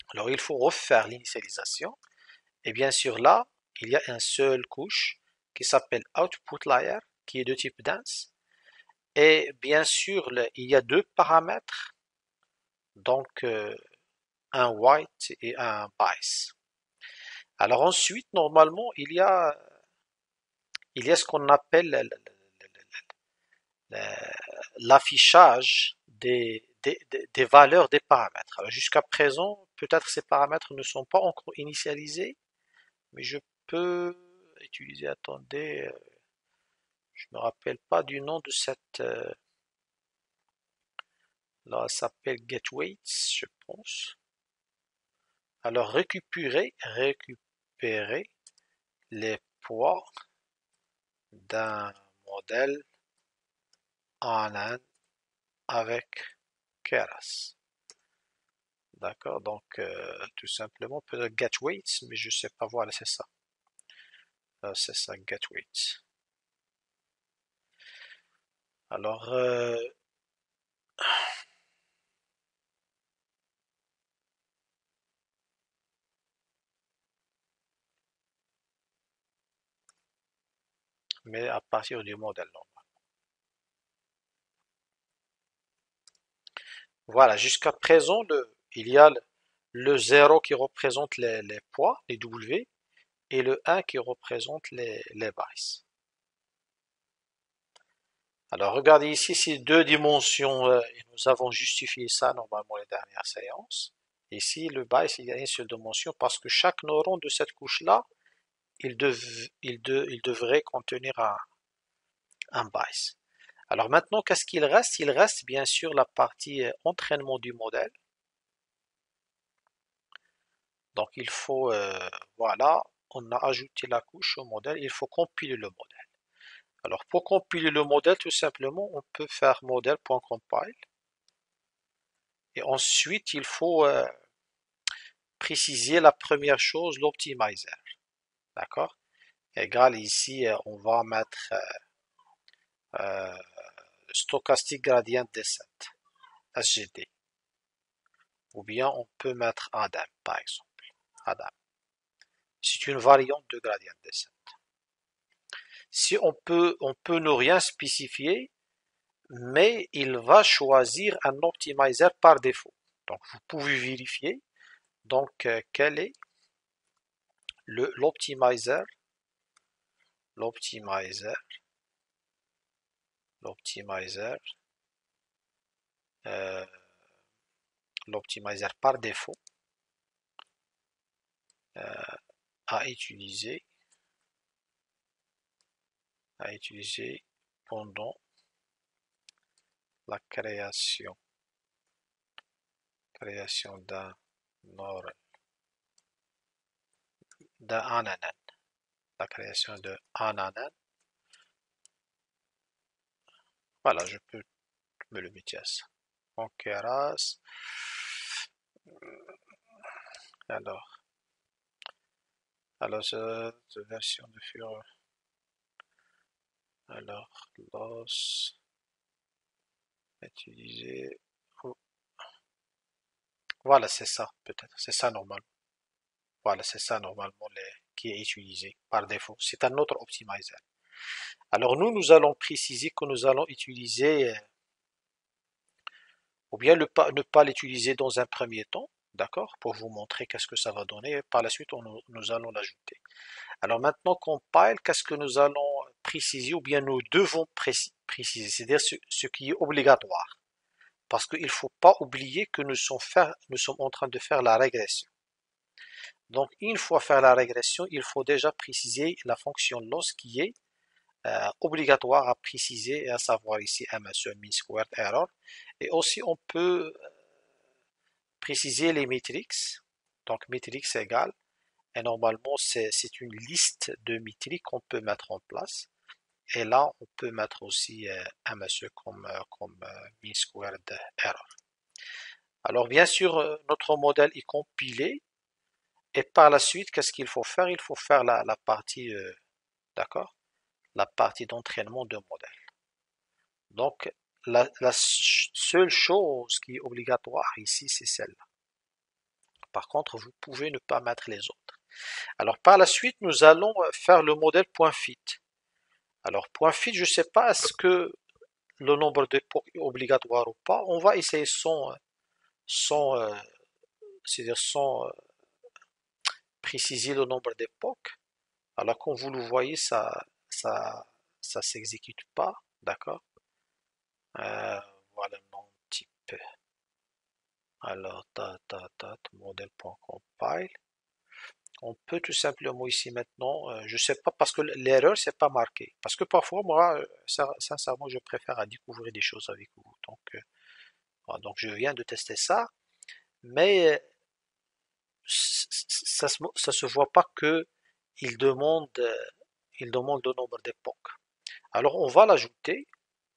Alors, il faut refaire l'initialisation. Et bien sûr, là, il y a une seule couche qui s'appelle Output Layer, qui est de type dense. Et bien sûr, il y a deux paramètres, donc un white et un bias. Alors ensuite, normalement, il y a ce qu'on appelle l'affichage des valeurs des paramètres. Alors jusqu'à présent, peut-être ces paramètres ne sont pas encore initialisés, mais je peux utiliser, attendez, je me rappelle pas du nom de cette, là, ça s'appelle GetWeights, je pense. Alors récupérer les poids d'un modèle en Inde avec Keras. D'accord, donc tout simplement peut-être GetWeights, mais je sais pas, voilà, c'est ça, GetWeights. Alors, mais à partir du modèle normal. Voilà, jusqu'à présent, il y a le 0 qui représente les poids, les W, et le 1 qui représente les bases. Alors regardez ici, ces deux dimensions, et nous avons justifié ça normalement les dernières séances. Ici, le bias, il y a une seule dimension parce que chaque neurone de cette couche-là, il devrait contenir un bias. Alors maintenant, qu'est-ce qu'il reste? Il reste bien sûr la partie entraînement du modèle. Donc il faut, voilà, on a ajouté la couche au modèle, il faut compiler le modèle. Alors pour compiler le modèle, tout simplement, on peut faire modèle.compile. Et ensuite, il faut préciser la première chose, l'optimizer. D'accord? Égal ici, on va mettre euh, stochastic gradient descent, SGD. Ou bien on peut mettre Adam, par exemple. Adam. C'est une variante de gradient descent. Si on peut ne rien spécifier, mais il va choisir un optimizer par défaut. Donc vous pouvez vérifier. Donc quel est l'optimizer? L'optimizer, l'optimizer, euh, l'optimizer par défaut euh, à utiliser, pendant la création d'un ananan, la création de ananan. Voilà, je peux me le mettre à ça. Conqueras. Alors, cette version de Führer. Alors, los utiliser. Oh, voilà, c'est ça, peut-être. C'est ça normalement. Voilà, c'est ça normalement qui est utilisé par défaut. C'est un autre optimizer. Alors nous allons préciser que nous allons utiliser, ou bien ne pas l'utiliser dans un premier temps, d'accord, pour vous montrer qu'est-ce que ça va donner. Par la suite, nous allons l'ajouter. Alors maintenant, compile, qu'est-ce que nous allons préciser, ou bien nous devons préciser, c'est-à-dire ce qui est obligatoire. Parce qu'il ne faut pas oublier que nous sommes en train de faire la régression. Donc, une fois faire la régression, il faut déjà préciser la fonction loss qui est obligatoire à préciser, et à savoir ici MSE, mean squared error. Et aussi, on peut préciser les métriques. Donc, métriques égale, et normalement, c'est une liste de métriques qu'on peut mettre en place. Et là, on peut mettre aussi MSE comme mean squared error. Alors bien sûr, notre modèle est compilé et par la suite, qu'est-ce qu'il faut faire? Il faut faire la partie, d'accord? La partie d'entraînement de modèle. Donc, la seule chose qui est obligatoire ici, c'est celle-là. Par contre, vous pouvez ne pas mettre les autres. Alors, par la suite, nous allons faire le modèle .fit. Alors, .fit, je ne sais pas est-ce que le nombre d'époques est obligatoire ou pas. On va essayer sans, c'est-à-dire sans préciser le nombre d'époques. Alors, comme vous le voyez, ça, ça s'exécute pas, d'accord? Euh, voilà le nom type. Alors, modèle.compile. On peut tout simplement ici maintenant, je sais pas parce que l'erreur c'est pas marqué. Parce que parfois moi, sincèrement, je préfère à découvrir des choses avec vous. Donc, voilà, donc je viens de tester ça, mais ça se voit pas que il demande, il demande le nombre d'époques. Alors on va l'ajouter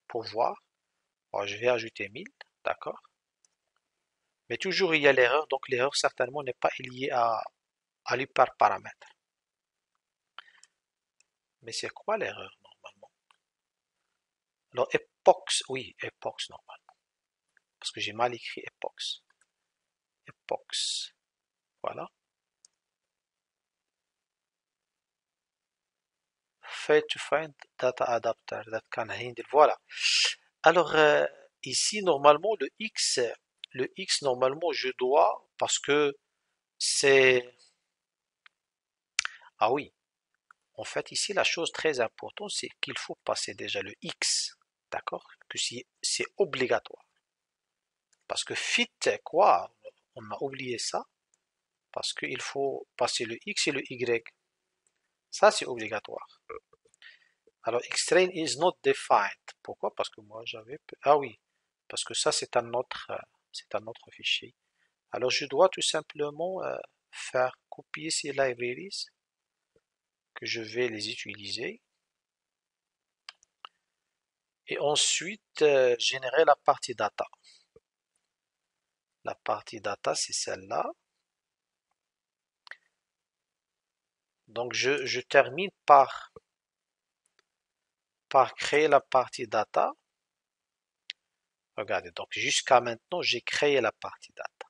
pour voir. Bon, je vais ajouter 1000, d'accord? Mais toujours il y a l'erreur, donc l'erreur certainement n'est pas liée à l'hyperparamètre. Mais c'est quoi l'erreur normalement? Alors epox, oui, epox normalement. Parce que j'ai mal écrit epox. Epox, voilà. Fail to find data adapter that can handle, voilà. Alors ici normalement le X normalement je dois, parce que c'est, ah oui, en fait ici la chose très importante c'est qu'il faut passer déjà le X, d'accord? Que si c'est obligatoire. Parce que fit quoi? On a oublié ça. Parce qu'il faut passer le X et le Y. Ça, c'est obligatoire. Alors, Xtrain is not defined. Pourquoi? Parce que moi, j'avais... Ah oui, parce que ça, c'est un autre fichier. Alors, je dois tout simplement faire copier ces libraries que je vais les utiliser. Et ensuite, générer la partie data. La partie data, c'est celle-là. Donc, je termine par créer la partie data. Regardez, donc jusqu'à maintenant, j'ai créé la partie data.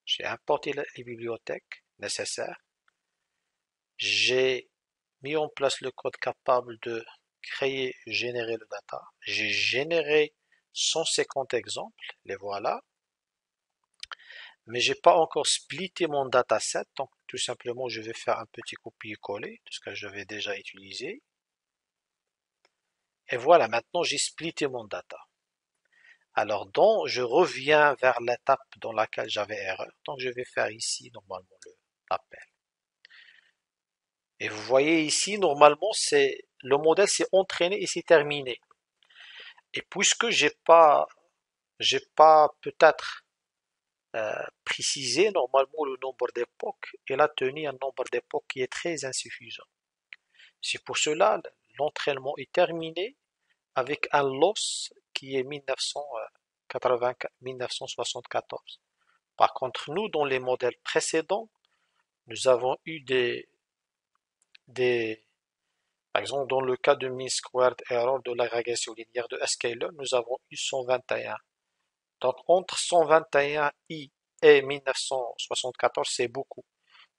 J'ai importé les bibliothèques nécessaires. J'ai mis en place le code capable de créer, générer le data. J'ai généré 150 exemples, les voilà. Mais j'ai pas encore splitté mon dataset, donc tout simplement je vais faire un petit copier-coller de ce que j'avais déjà utilisé. Et voilà, maintenant j'ai splitté mon data. Alors donc je reviens vers l'étape dans laquelle j'avais erreur. Donc je vais faire ici normalement l'appel. Et vous voyez ici normalement c'est le modèle s'est entraîné et c'est terminé. Et puisque j'ai pas peut-être précisé normalement le nombre d'époques, il a tenu un nombre d'époques qui est très insuffisant. C'est pour cela l'entraînement est terminé avec un loss qui est 1974. Par contre, nous, dans les modèles précédents, nous avons eu des par exemple, dans le cas de mean squared error de l'agrégation linéaire de scalar, nous avons eu 121. Donc, entre 121i et 1974, c'est beaucoup.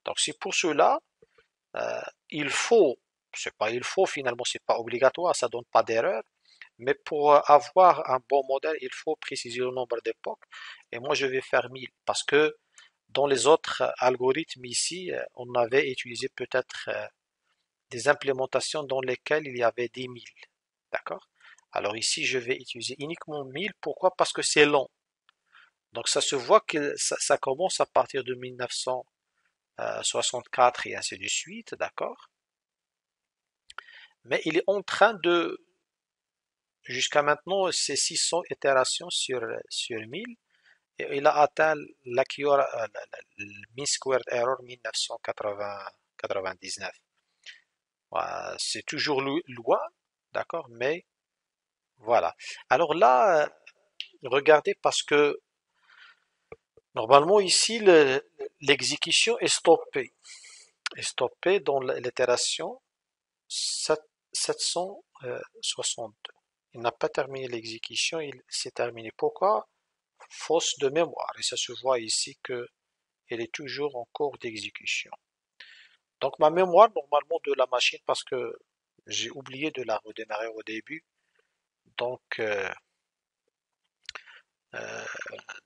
Donc, c'est pour cela, euh, il faut, c'est pas il faut finalement, c'est pas obligatoire, ça donne pas d'erreur, mais pour avoir un bon modèle, il faut préciser le nombre d'époques. Et moi, je vais faire 1000 parce que dans les autres algorithmes ici, on avait utilisé peut-être des implémentations dans lesquelles il y avait des 1000. D'accord? Alors ici, je vais utiliser uniquement 1000. Pourquoi? Parce que c'est long. Donc ça se voit que ça commence à partir de 1964 et ainsi de suite. D'accord? Mais il est en train de, jusqu'à maintenant, c'est 600 itérations sur 1000. Et il a atteint le mean squared error 1999. C'est toujours loin, d'accord, mais voilà. Alors là, regardez parce que Normalement, ici, l'exécution est stoppée. Est stoppée dans l'itération 762. Il n'a pas terminé l'exécution, il s'est terminé. Pourquoi? Fausse de mémoire. Et ça se voit ici que elle est toujours en cours d'exécution. Donc ma mémoire normalement de la machine, parce que j'ai oublié de la redémarrer au début, donc euh,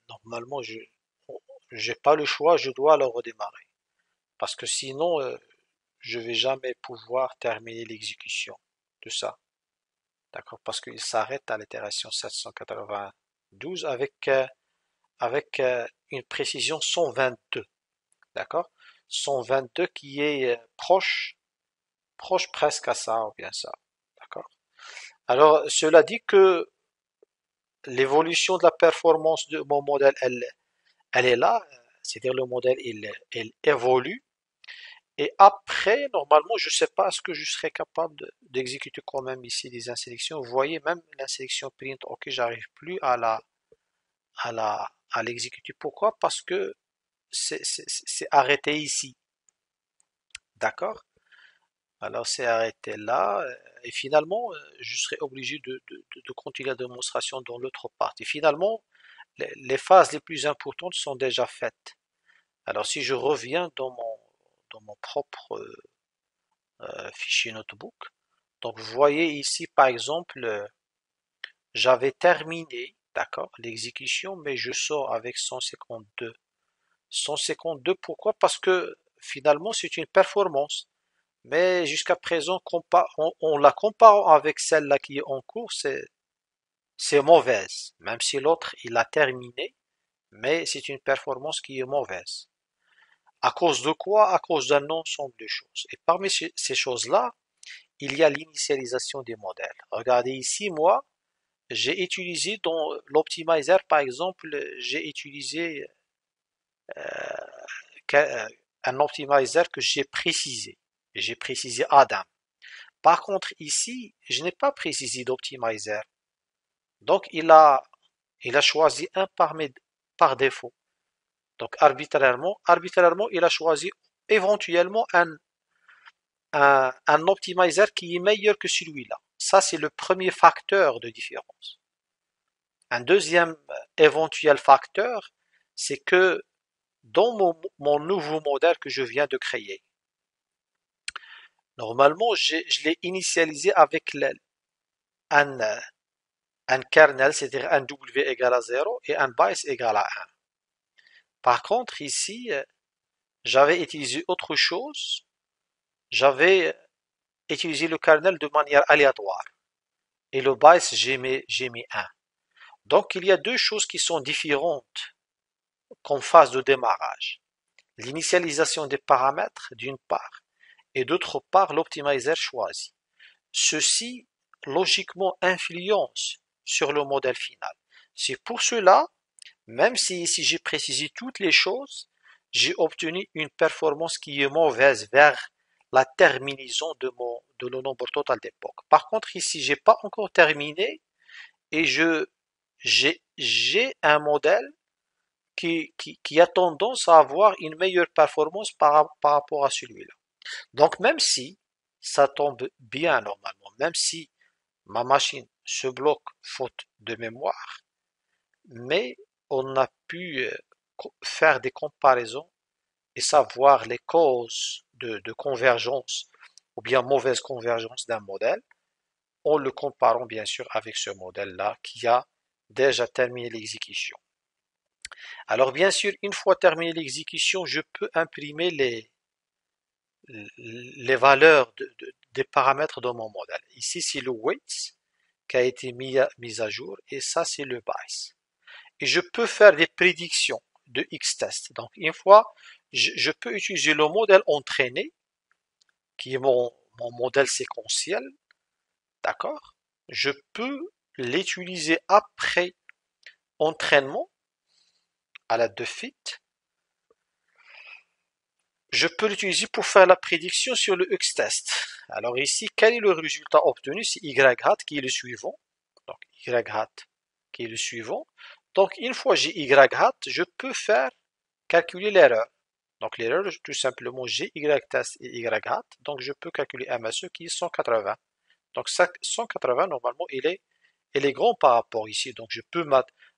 normalement je j'ai pas le choix, je dois la redémarrer. Parce que sinon je vais jamais pouvoir terminer l'exécution de ça. D'accord? Parce qu'il s'arrête à l'itération 792 avec une précision 122. D'accord? 122 qui est proche presque à ça, ou bien ça. D'accord? Alors, cela dit que l'évolution de la performance de mon modèle, elle est là, c'est-à-dire le modèle, il évolue, et après, normalement, je ne sais pas est-ce que je serai capable d'exécuter quand même ici des insélections. Vous voyez, même la sélection print, ok, j'arrive plus à l'exécuter. Pourquoi? Parce que c'est arrêté ici. D'accord? Alors c'est arrêté là, et finalement, je serai obligé de continuer la démonstration dans l'autre partie. Finalement, les phases les plus importantes sont déjà faites. Alors si je reviens dans mon propre fichier notebook, donc vous voyez ici par exemple, j'avais terminé, d'accord, l'exécution, mais je sors avec 152. 152, pourquoi? Parce que finalement c'est une performance. Mais jusqu'à présent, on la compare avec celle-là qui est en cours, c'est mauvaise. Même si l'autre, il a terminé, mais c'est une performance qui est mauvaise. À cause de quoi? À cause d'un ensemble de choses. Et parmi ces choses-là, il y a l'initialisation des modèles. Regardez ici, moi, j'ai utilisé dans l'optimizer, par exemple, j'ai utilisé un optimizer que j'ai précisé. J'ai précisé Adam. Par contre, ici, je n'ai pas précisé d'optimizer. Donc, il a choisi un par défaut. Donc, arbitrairement, il a choisi éventuellement un optimizer qui est meilleur que celui-là. Ça, c'est le premier facteur de différence. Un deuxième éventuel facteur, c'est que dans mon nouveau modèle que je viens de créer, normalement, je l'ai initialisé avec un, un kernel, c'est-à-dire un W égale à 0 et un bias égale à 1. Par contre, ici, j'avais utilisé autre chose. J'avais utilisé le kernel de manière aléatoire. Et le bias, j'ai mis 1. Donc, il y a deux choses qui sont différentes qu'en phase de démarrage. L'initialisation des paramètres, d'une part, et d'autre part, l'optimizer choisi. Ceci, logiquement, influence sur le modèle final. C'est pour cela, même si ici j'ai précisé toutes les choses, j'ai obtenu une performance qui est mauvaise vers la terminaison de le nombre total d'époques. Par contre, ici, j'ai pas encore terminé et j'ai un modèle qui a tendance à avoir une meilleure performance par rapport à celui-là. Donc, même si ça tombe bien normalement, même si ma machine se bloque faute de mémoire, mais on a pu faire des comparaisons et savoir les causes de convergence ou bien mauvaise convergence d'un modèle en le comparant bien sûr avec ce modèle-là qui a déjà terminé l'exécution. Alors bien sûr, une fois terminé l'exécution, je peux imprimer les valeurs des paramètres de mon modèle. Ici, c'est le weight qui a été mis à jour et ça, c'est le bias. Et je peux faire des prédictions de X-test. Donc, une fois, je peux utiliser le modèle entraîné, qui est mon modèle séquentiel, d'accord? Je peux l'utiliser après entraînement à l'aide de fit. Je peux l'utiliser pour faire la prédiction sur le X-test. Alors ici, quel est le résultat obtenu? C'est Y hat qui est le suivant. Donc Y hat qui est le suivant. Donc une fois j'ai Y hat, je peux faire calculer l'erreur. Donc l'erreur, tout simplement, j'ai y test et y hat, donc je peux calculer MSE qui est 180. Donc 180, normalement, il est grand par rapport ici, donc je peux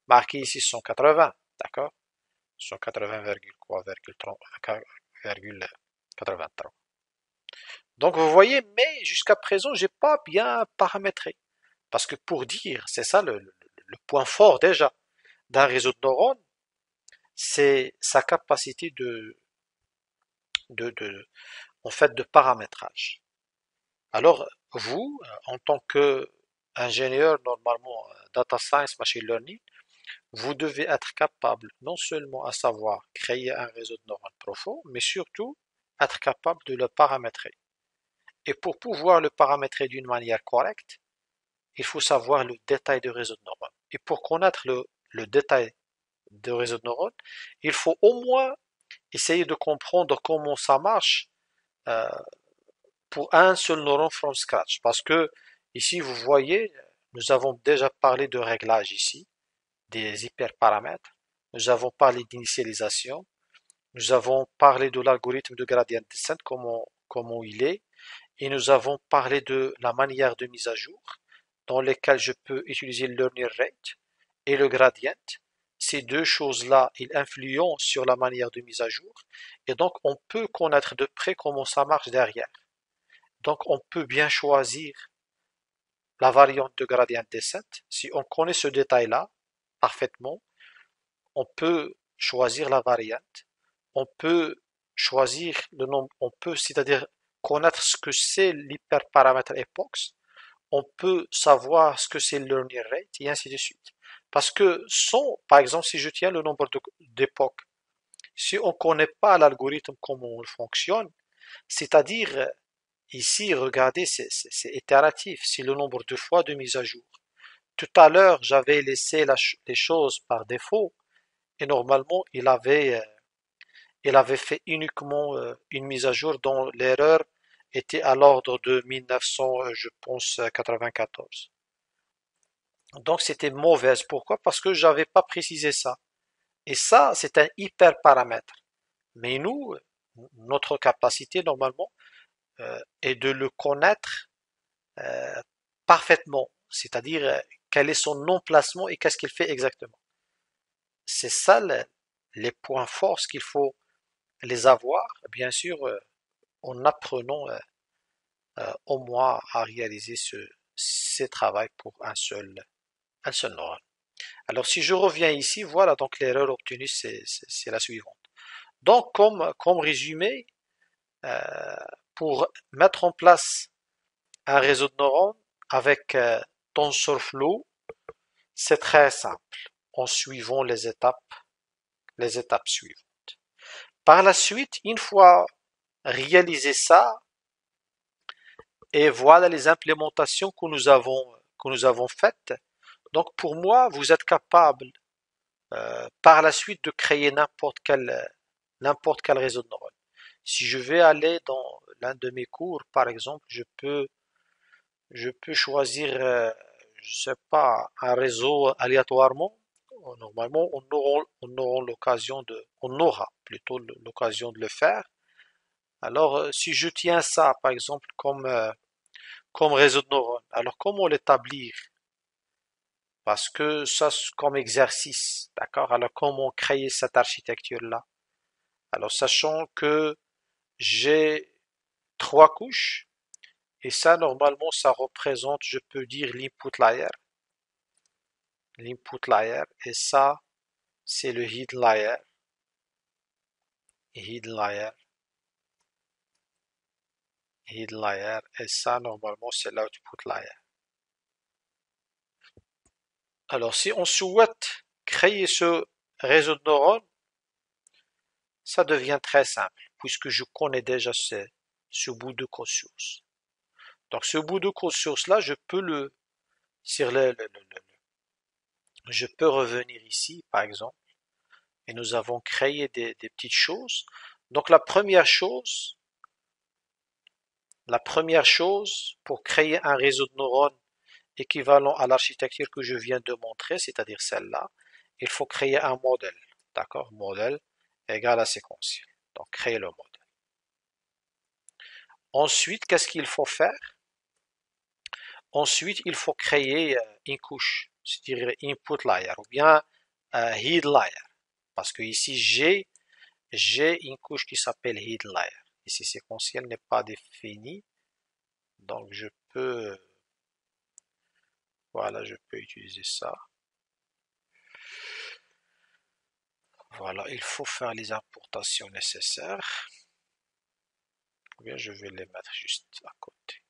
marquer ici 180, d'accord? 180,83. Donc vous voyez, mais jusqu'à présent, j'ai pas bien paramétré. Parce que pour dire, c'est ça le point fort déjà d'un réseau de neurones, c'est sa capacité de, en fait, de paramétrage. Alors, vous, en tant qu'ingénieur, normalement, data science, machine learning, vous devez être capable non seulement à savoir créer un réseau de neurones profond, mais surtout être capable de le paramétrer. Et pour pouvoir le paramétrer d'une manière correcte, il faut savoir le détail du réseau de neurones. Et pour connaître le détail du réseau de neurones, il faut au moins essayer de comprendre comment ça marche euh, pour un seul neurone from scratch. Parce que ici, vous voyez, nous avons déjà parlé de réglage ici, des hyperparamètres. Nous avons parlé d'initialisation. Nous avons parlé de l'algorithme de gradient descent, comment il est. Et nous avons parlé de la manière de mise à jour, dans lesquelles je peux utiliser le learning rate et le gradient. Ces deux choses-là, ils influent sur la manière de mise à jour. Et donc, on peut connaître de près comment ça marche derrière. Donc, on peut bien choisir la variante de gradient descent. Si on connaît ce détail-là parfaitement, on peut choisir la variante. On peut choisir le nombre, on peut, c'est-à-dire connaître ce que c'est l'hyperparamètre epoch. On peut savoir ce que c'est le learning rate et ainsi de suite. Parce que par exemple, si je tiens le nombre d'époques, si on ne connaît pas l'algorithme, comment il fonctionne, c'est-à-dire, ici, regardez, c'est itératif, c'est le nombre de fois de mise à jour. Tout à l'heure, j'avais laissé les choses par défaut et normalement, il avait fait uniquement une mise à jour dont l'erreur était à l'ordre de 1900, je pense, 94. Donc c'était mauvaise. Pourquoi? Parce que j'avais pas précisé ça. Et ça, c'est un hyper paramètre. Mais nous, notre capacité normalement est de le connaître euh, parfaitement. C'est-à-dire quel est son emplacement et qu'est-ce qu'il fait exactement. C'est ça les points forts qu'il faut les avoir, bien sûr, en apprenant au moins à réaliser ces travaux pour un seul neurone. Alors si je reviens ici, voilà, donc l'erreur obtenue, c'est la suivante. Donc comme résumé, euh, pour mettre en place un réseau de neurones avec TensorFlow, c'est très simple, en suivant les étapes suivantes. Par la suite, une fois réalisé ça, et voilà les implémentations que nous avons faites. Donc pour moi, vous êtes capable par la suite de créer n'importe quel réseau de neurones. Si je vais aller dans l'un de mes cours, par exemple, je peux choisir, je sais pas, un réseau aléatoirement. Normalement, on aura plutôt l'occasion de le faire. Alors, si je tiens ça, par exemple, comme réseau de neurones, alors comment l'établir? Parce que ça, comme exercice, d'accord? Alors, comment créer cette architecture-là? Alors, sachant que j'ai trois couches, et ça, normalement, ça représente, je peux dire, l'input layer. L'input layer, et ça, c'est le hidden layer. Hidden layer, hidden layer, et ça, normalement, c'est l'output layer. Alors, si on souhaite créer ce réseau de neurones, ça devient très simple, puisque je connais déjà ce bout de code source. Donc, ce bout de code source là, je peux sur je peux revenir ici, par exemple, et nous avons créé des petites choses. Donc, la première chose pour créer un réseau de neurones équivalent à l'architecture que je viens de montrer, c'est-à-dire celle-là, il faut créer un modèle. D'accord? Modèle. égale à séquentiel. Donc, créer le modèle. Ensuite, qu'est-ce qu'il faut faire? Ensuite, il faut créer une couche, c'est-à-dire input layer ou bien head layer. Parce que ici, j'ai une couche qui s'appelle head layer. Ici, séquentiel n'est pas défini. Donc, voilà, je peux utiliser ça. Voilà, il faut faire les importations nécessaires. Ou bien, je vais les mettre juste à côté.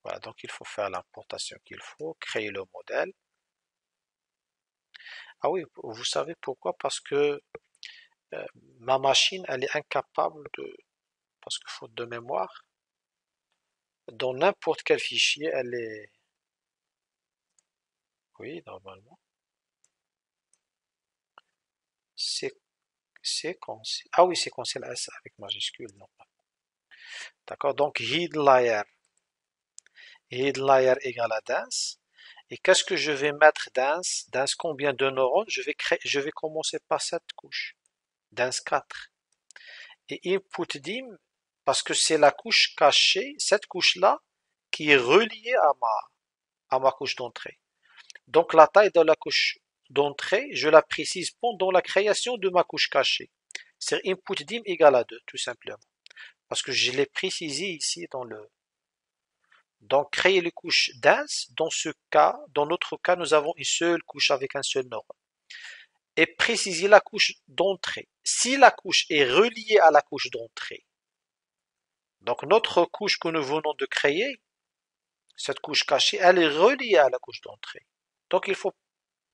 Voilà, donc il faut faire l'importation qu'il faut, créer le modèle. Ah oui, vous savez pourquoi? Parce que ma machine, elle est incapable de, parce que faute de mémoire, dans n'importe quel fichier, elle est, oui, normalement, c'est séquentiel. Ah oui, séquentiel S avec majuscule, non. D'accord, donc head layer égale à dense. Et qu'est-ce que je vais mettre dense? Dense combien de neurones? Je vais commencer par cette couche. Dense 4. Et input dim, parce que c'est la couche cachée, cette couche-là, qui est reliée à ma couche d'entrée. Donc la taille de la couche d'entrée, je la précise pendant la création de ma couche cachée. C'est input dim égale à 2, tout simplement. Parce que je l'ai précisé ici dans le... Donc créer les couches denses, dans ce cas, dans notre cas, nous avons une seule couche avec un seul neurone. Et préciser la couche d'entrée. Si la couche est reliée à la couche d'entrée, donc notre couche que nous venons de créer, cette couche cachée, elle est reliée à la couche d'entrée. Donc il faut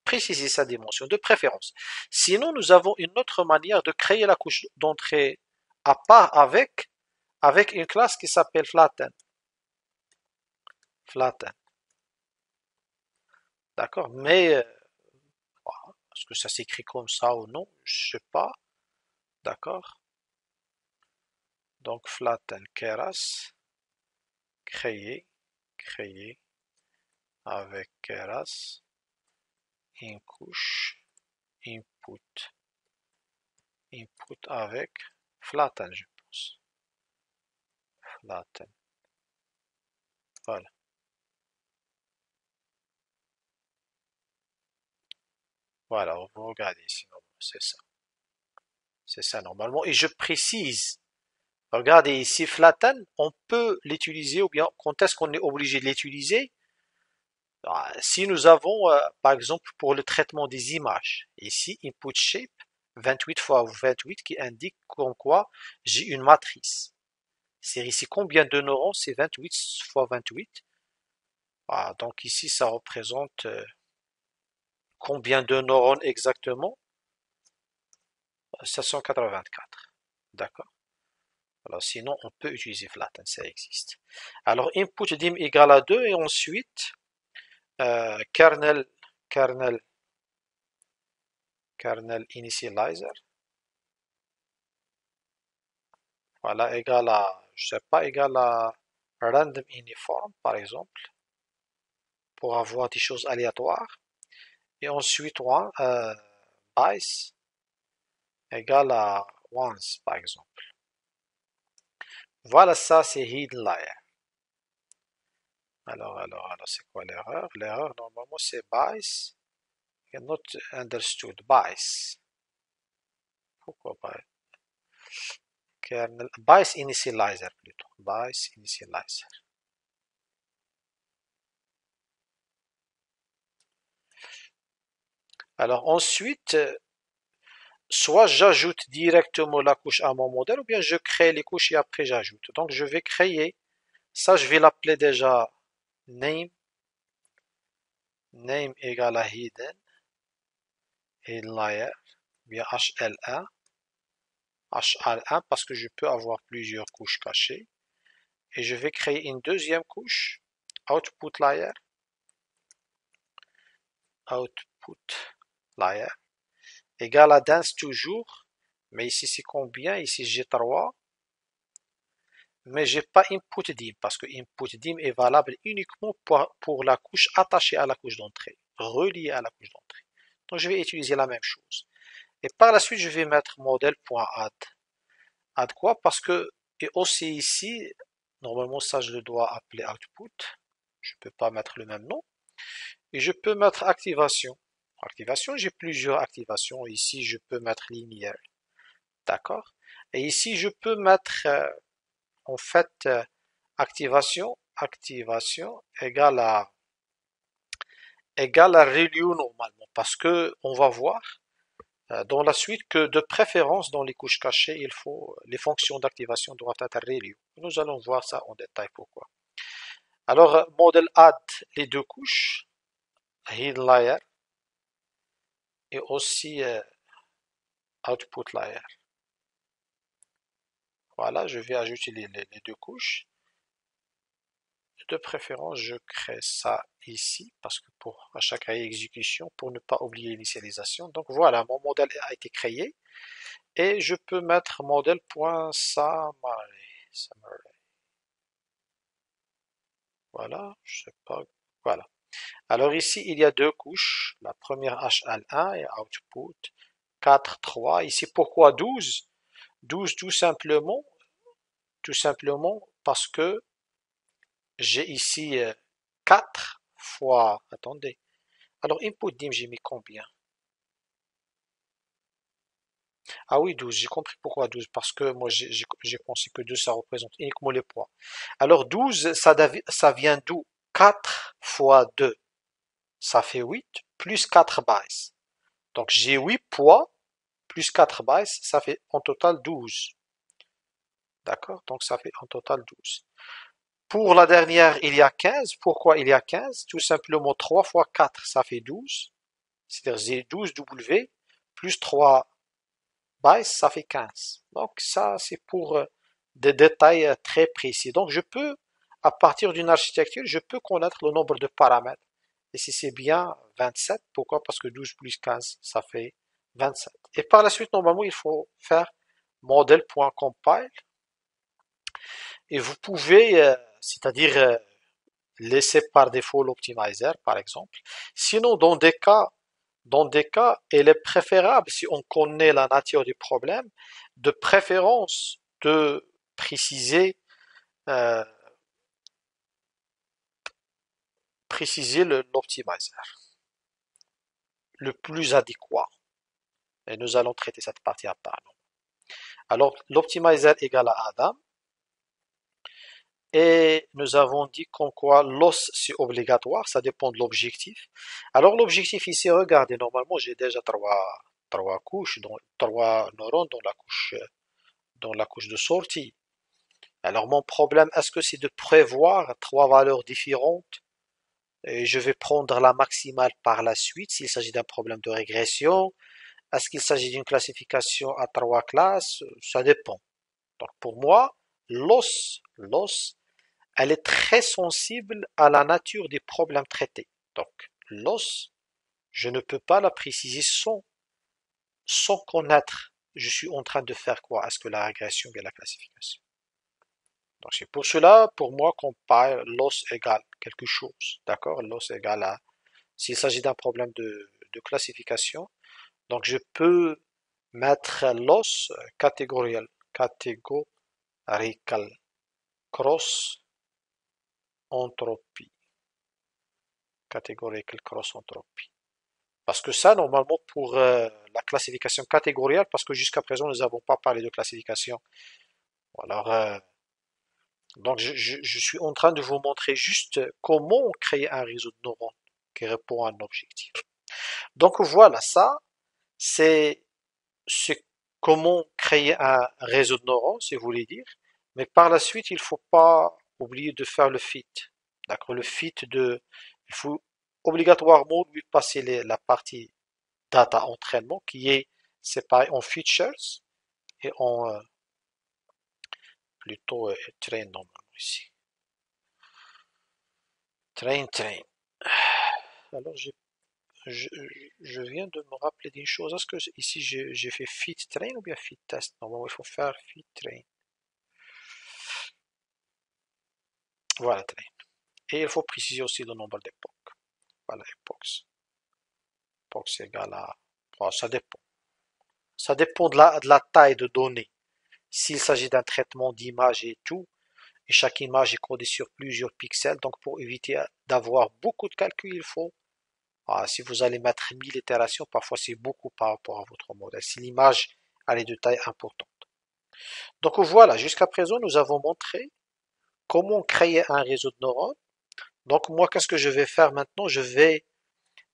préciser sa dimension de préférence. Sinon, nous avons une autre manière de créer la couche d'entrée à part avec une classe qui s'appelle flatten. Flatten. D'accord? Mais est-ce que ça s'écrit comme ça ou non? Je sais pas. D'accord? Donc flatten keras, créer avec keras, une couche, input avec flatten, je pense. Flatten. Voilà. Voilà, vous regardez ici, c'est ça. C'est ça normalement. Et je précise, regardez ici, flatten, on peut l'utiliser ou bien quand est-ce qu'on est obligé de l'utiliser? Si nous avons, par exemple, pour le traitement des images, ici, input shape 28 fois 28 qui indique comme quoi j'ai une matrice. C'est ici combien de neurones? C'est 28 fois 28. Donc ici, ça représente combien de neurones exactement? 784. D'accord. Alors sinon, on peut utiliser flatten, ça existe. Alors input dim égale à 2 et ensuite kernel initializer. Voilà, égal à, je sais pas, égal à random uniform, par exemple, pour avoir des choses aléatoires. Et ensuite, bias égal à once, par exemple. Voilà, ça, c'est hidden layer. Alors, c'est quoi l'erreur? L'erreur, normalement, c'est bias et not understood. Bias. Pourquoi bias? Kernel, bias initializer plutôt. Bias initializer. Alors ensuite, soit j'ajoute directement la couche à mon modèle, ou bien je crée les couches et après j'ajoute. Donc je vais créer, ça je vais l'appeler déjà name, name égale à hidden, hidden layer, bien HL1, HL1 parce que je peux avoir plusieurs couches cachées. Et je vais créer une deuxième couche, output layer, égale à dense toujours, mais ici c'est combien? Ici j'ai 3. Mais j'ai pas input dim parce que input dim est valable uniquement pour la couche attachée à la couche d'entrée, reliée à la couche d'entrée. Donc, je vais utiliser la même chose. Et par la suite, je vais mettre modèle.add. Add quoi? Parce que, et aussi ici, normalement, ça, je le dois appeler output. Je ne peux pas mettre le même nom. Et je peux mettre activation. Activation, j'ai plusieurs activations. Ici, je peux mettre linéaire. D'accord? Et ici, je peux mettre, en fait, activation égale à review normalement. Parce que on va voir dans la suite que de préférence dans les couches cachées, les fonctions d'activation doivent être review. Nous allons voir ça en détail pourquoi. Alors, modèle add les deux couches, hidden layer et aussi output layer. Voilà, je vais ajouter les deux couches. De préférence, je crée ça ici parce que pour à chaque exécution, pour ne pas oublier l'initialisation. Donc voilà, mon modèle a été créé et je peux mettre modèle.summary. Voilà, je sais pas. Voilà. Alors ici, il y a deux couches. La première HL1 et output 4, 3. Ici, pourquoi 12? 12 tout simplement parce que j'ai ici 4 fois, attendez, alors input dim j'ai mis combien? Ah oui 12, j'ai compris pourquoi 12, parce que moi j'ai pensé que 12 ça représente uniquement les poids. Alors 12 ça vient d'où? 4 fois 2, ça fait 8, plus 4 bases. Donc j'ai 8 poids, plus 4 bases, ça fait en total 12. D'accord? Donc ça fait en total 12. Pour la dernière, il y a 15. Pourquoi il y a 15? Tout simplement 3 fois 4, ça fait 12. C'est-à-dire 12 W plus 3 bytes, ça fait 15. Donc ça, c'est pour des détails très précis. Donc je peux, à partir d'une architecture, je peux connaître le nombre de paramètres. Et si c'est bien 27, pourquoi? Parce que 12 plus 15, ça fait 27. Et par la suite, normalement, il faut faire model.compile. Et vous pouvez, c'est-à-dire laisser par défaut l'optimizer, par exemple. Sinon, dans des cas, il est préférable, si on connaît la nature du problème, de préférence de préciser, euh, préciser l'optimizer le plus adéquat. Et nous allons traiter cette partie à part. Alors, l'optimizer égale à Adam. Et nous avons dit qu'en quoi l'os c'est obligatoire, ça dépend de l'objectif. Alors l'objectif ici, regardez, normalement j'ai déjà trois couches, trois neurones dans la couche de sortie. Alors mon problème, est-ce que c'est de prévoir trois valeurs différentes et je vais prendre la maximale par la suite s'il s'agit d'un problème de régression? Est-ce qu'il s'agit d'une classification à trois classes? Ça dépend. Donc pour moi, l'os, elle est très sensible à la nature des problèmes traités. Donc l'os, je ne peux pas la préciser sans connaître. Je suis en train de faire quoi? Est-ce que la régression ou la classification? Donc c'est pour cela, pour moi, compile loss égale quelque chose. D'accord? Loss égale à, s'il s'agit d'un problème de classification, donc je peux mettre loss catégoriel, cross entropie, catégorical cross entropie. Parce que ça, normalement, pour la classification catégorielle, parce que jusqu'à présent, nous n'avons pas parlé de classification. Alors, donc, je suis en train de vous montrer juste comment créer un réseau de neurones qui répond à un objectif. Donc, voilà, ça, c'est c'est comment créer un réseau de neurones, si vous voulez dire. Mais par la suite, il ne faut pas oublier de faire le fit. D'accord, il faut obligatoirement lui passer la partie data entraînement qui est séparée en features et en plutôt train normalement ici. Train. Alors je, je viens de me rappeler d'une chose. Est-ce que ici j'ai fait fit train ou bien fit test? Normalement il faut faire fit train. Voilà train. Et il faut préciser aussi le nombre d'époques. Voilà époques. Box égale à... Bon, ça dépend. Ça dépend de la taille de données. S'il s'agit d'un traitement d'image et tout, et chaque image est codée sur plusieurs pixels, donc pour éviter d'avoir beaucoup de calculs, il faut, si vous allez mettre 1000 itérations, parfois c'est beaucoup par rapport à votre modèle, si l'image elle est de taille importante. Donc voilà, jusqu'à présent, nous avons montré comment créer un réseau de neurones. Donc moi, qu'est-ce que je vais faire maintenant? Je vais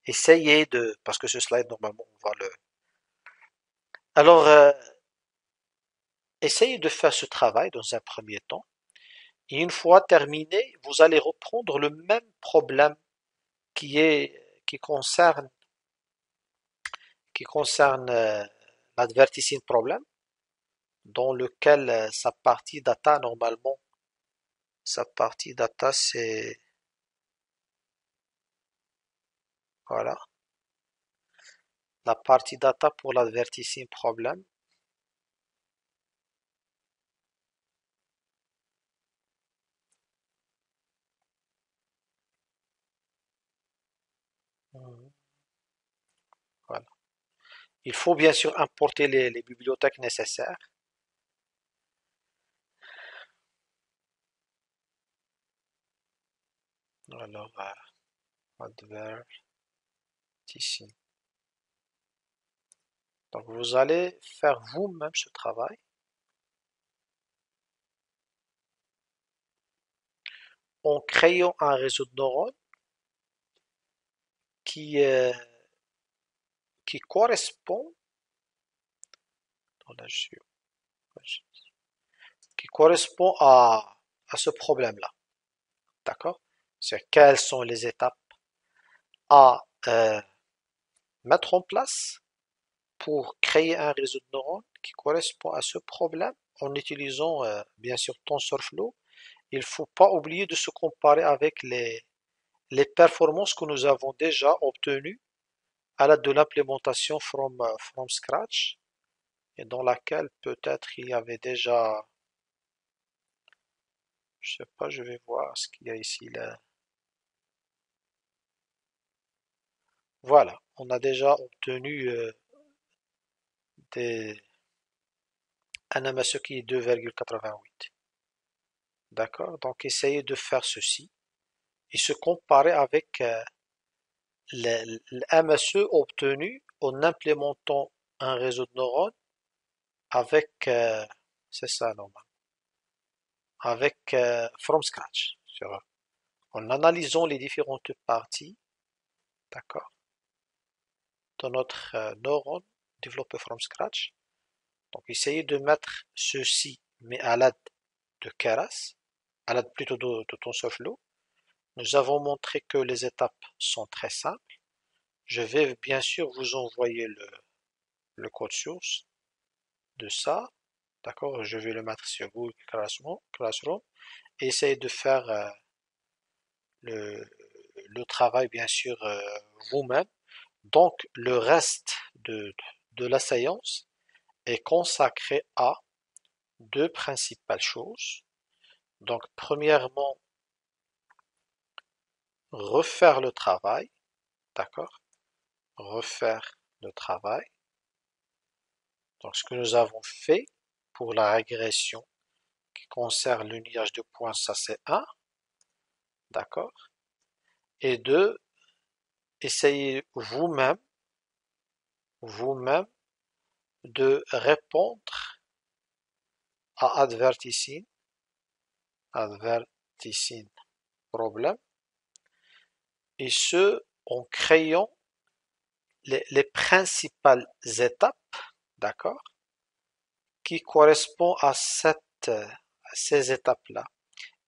essayer de, parce que ce slide, normalement, on va le... Alors, essayez de faire ce travail dans un premier temps. Et une fois terminé, vous allez reprendre le même problème qui concerne l'advertising problem, dans lequel sa partie data c'est voilà, la partie data pour l'advertising problem. Voilà. Il faut bien sûr importer les bibliothèques nécessaires. Alors, advertising. Donc, vous allez faire vous-même ce travail en créant un réseau de neurones qui, euh, qui correspond, là, qui correspond à ce problème-là. D'accord? C'est quelles sont les étapes à mettre en place pour créer un réseau de neurones qui correspond à ce problème en utilisant bien sûr TensorFlow. Il ne faut pas oublier de se comparer avec les performances que nous avons déjà obtenues à l'aide de l'implémentation from scratch et dans laquelle peut-être il y avait déjà, je sais pas, je vais voir ce qu'il y a ici là. Voilà, on a déjà obtenu un MSE qui est 2,88. D'accord? Donc essayez de faire ceci et se comparer avec le MSE obtenu en implémentant un réseau de neurones avec, c'est ça normal, avec from scratch, en analysant les différentes parties, d'accord, de notre neurone développé from scratch. Donc essayez de mettre ceci, mais à l'aide de Keras, à l'aide plutôt de TensorFlow. Nous avons montré que les étapes sont très simples. Je vais bien sûr vous envoyer le code source de ça. D'accord? Je vais le mettre sur Google Classroom et essayer de faire le, le travail bien sûr vous-même. Donc le reste de la séance est consacré à deux principales choses. Donc premièrement, refaire le travail, d'accord? Refaire le travail. Donc ce que nous avons fait pour la régression qui concerne le liage de points, ça c'est un, d'accord? Et deux, essayez vous-même de répondre à advertising problem, et ce en créant les principales étapes, d'accord, qui correspondent à ces étapes-là.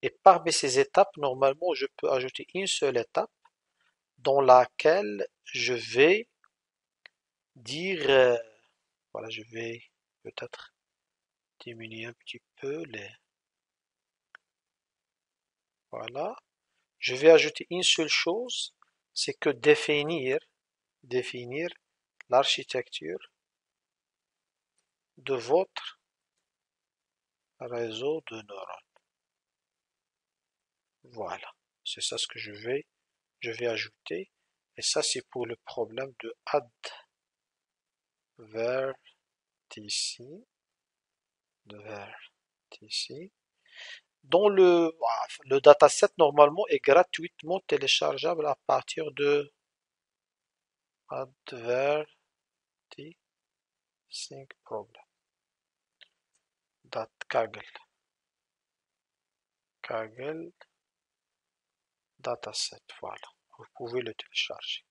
Et parmi ces étapes, normalement, je peux ajouter une seule étape dans laquelle je vais dire, voilà, je vais peut-être diminuer un petit peu voilà. Je vais ajouter une seule chose, c'est que définir l'architecture de votre réseau de neurones. Voilà. C'est ça ce que je vais ajouter. Et ça, c'est pour le problème de advertici, advertici. Dans le dataset, normalement, est gratuitement téléchargeable à partir de advertising problem. Kaggle. Kaggle dataset, voilà. Vous pouvez le télécharger.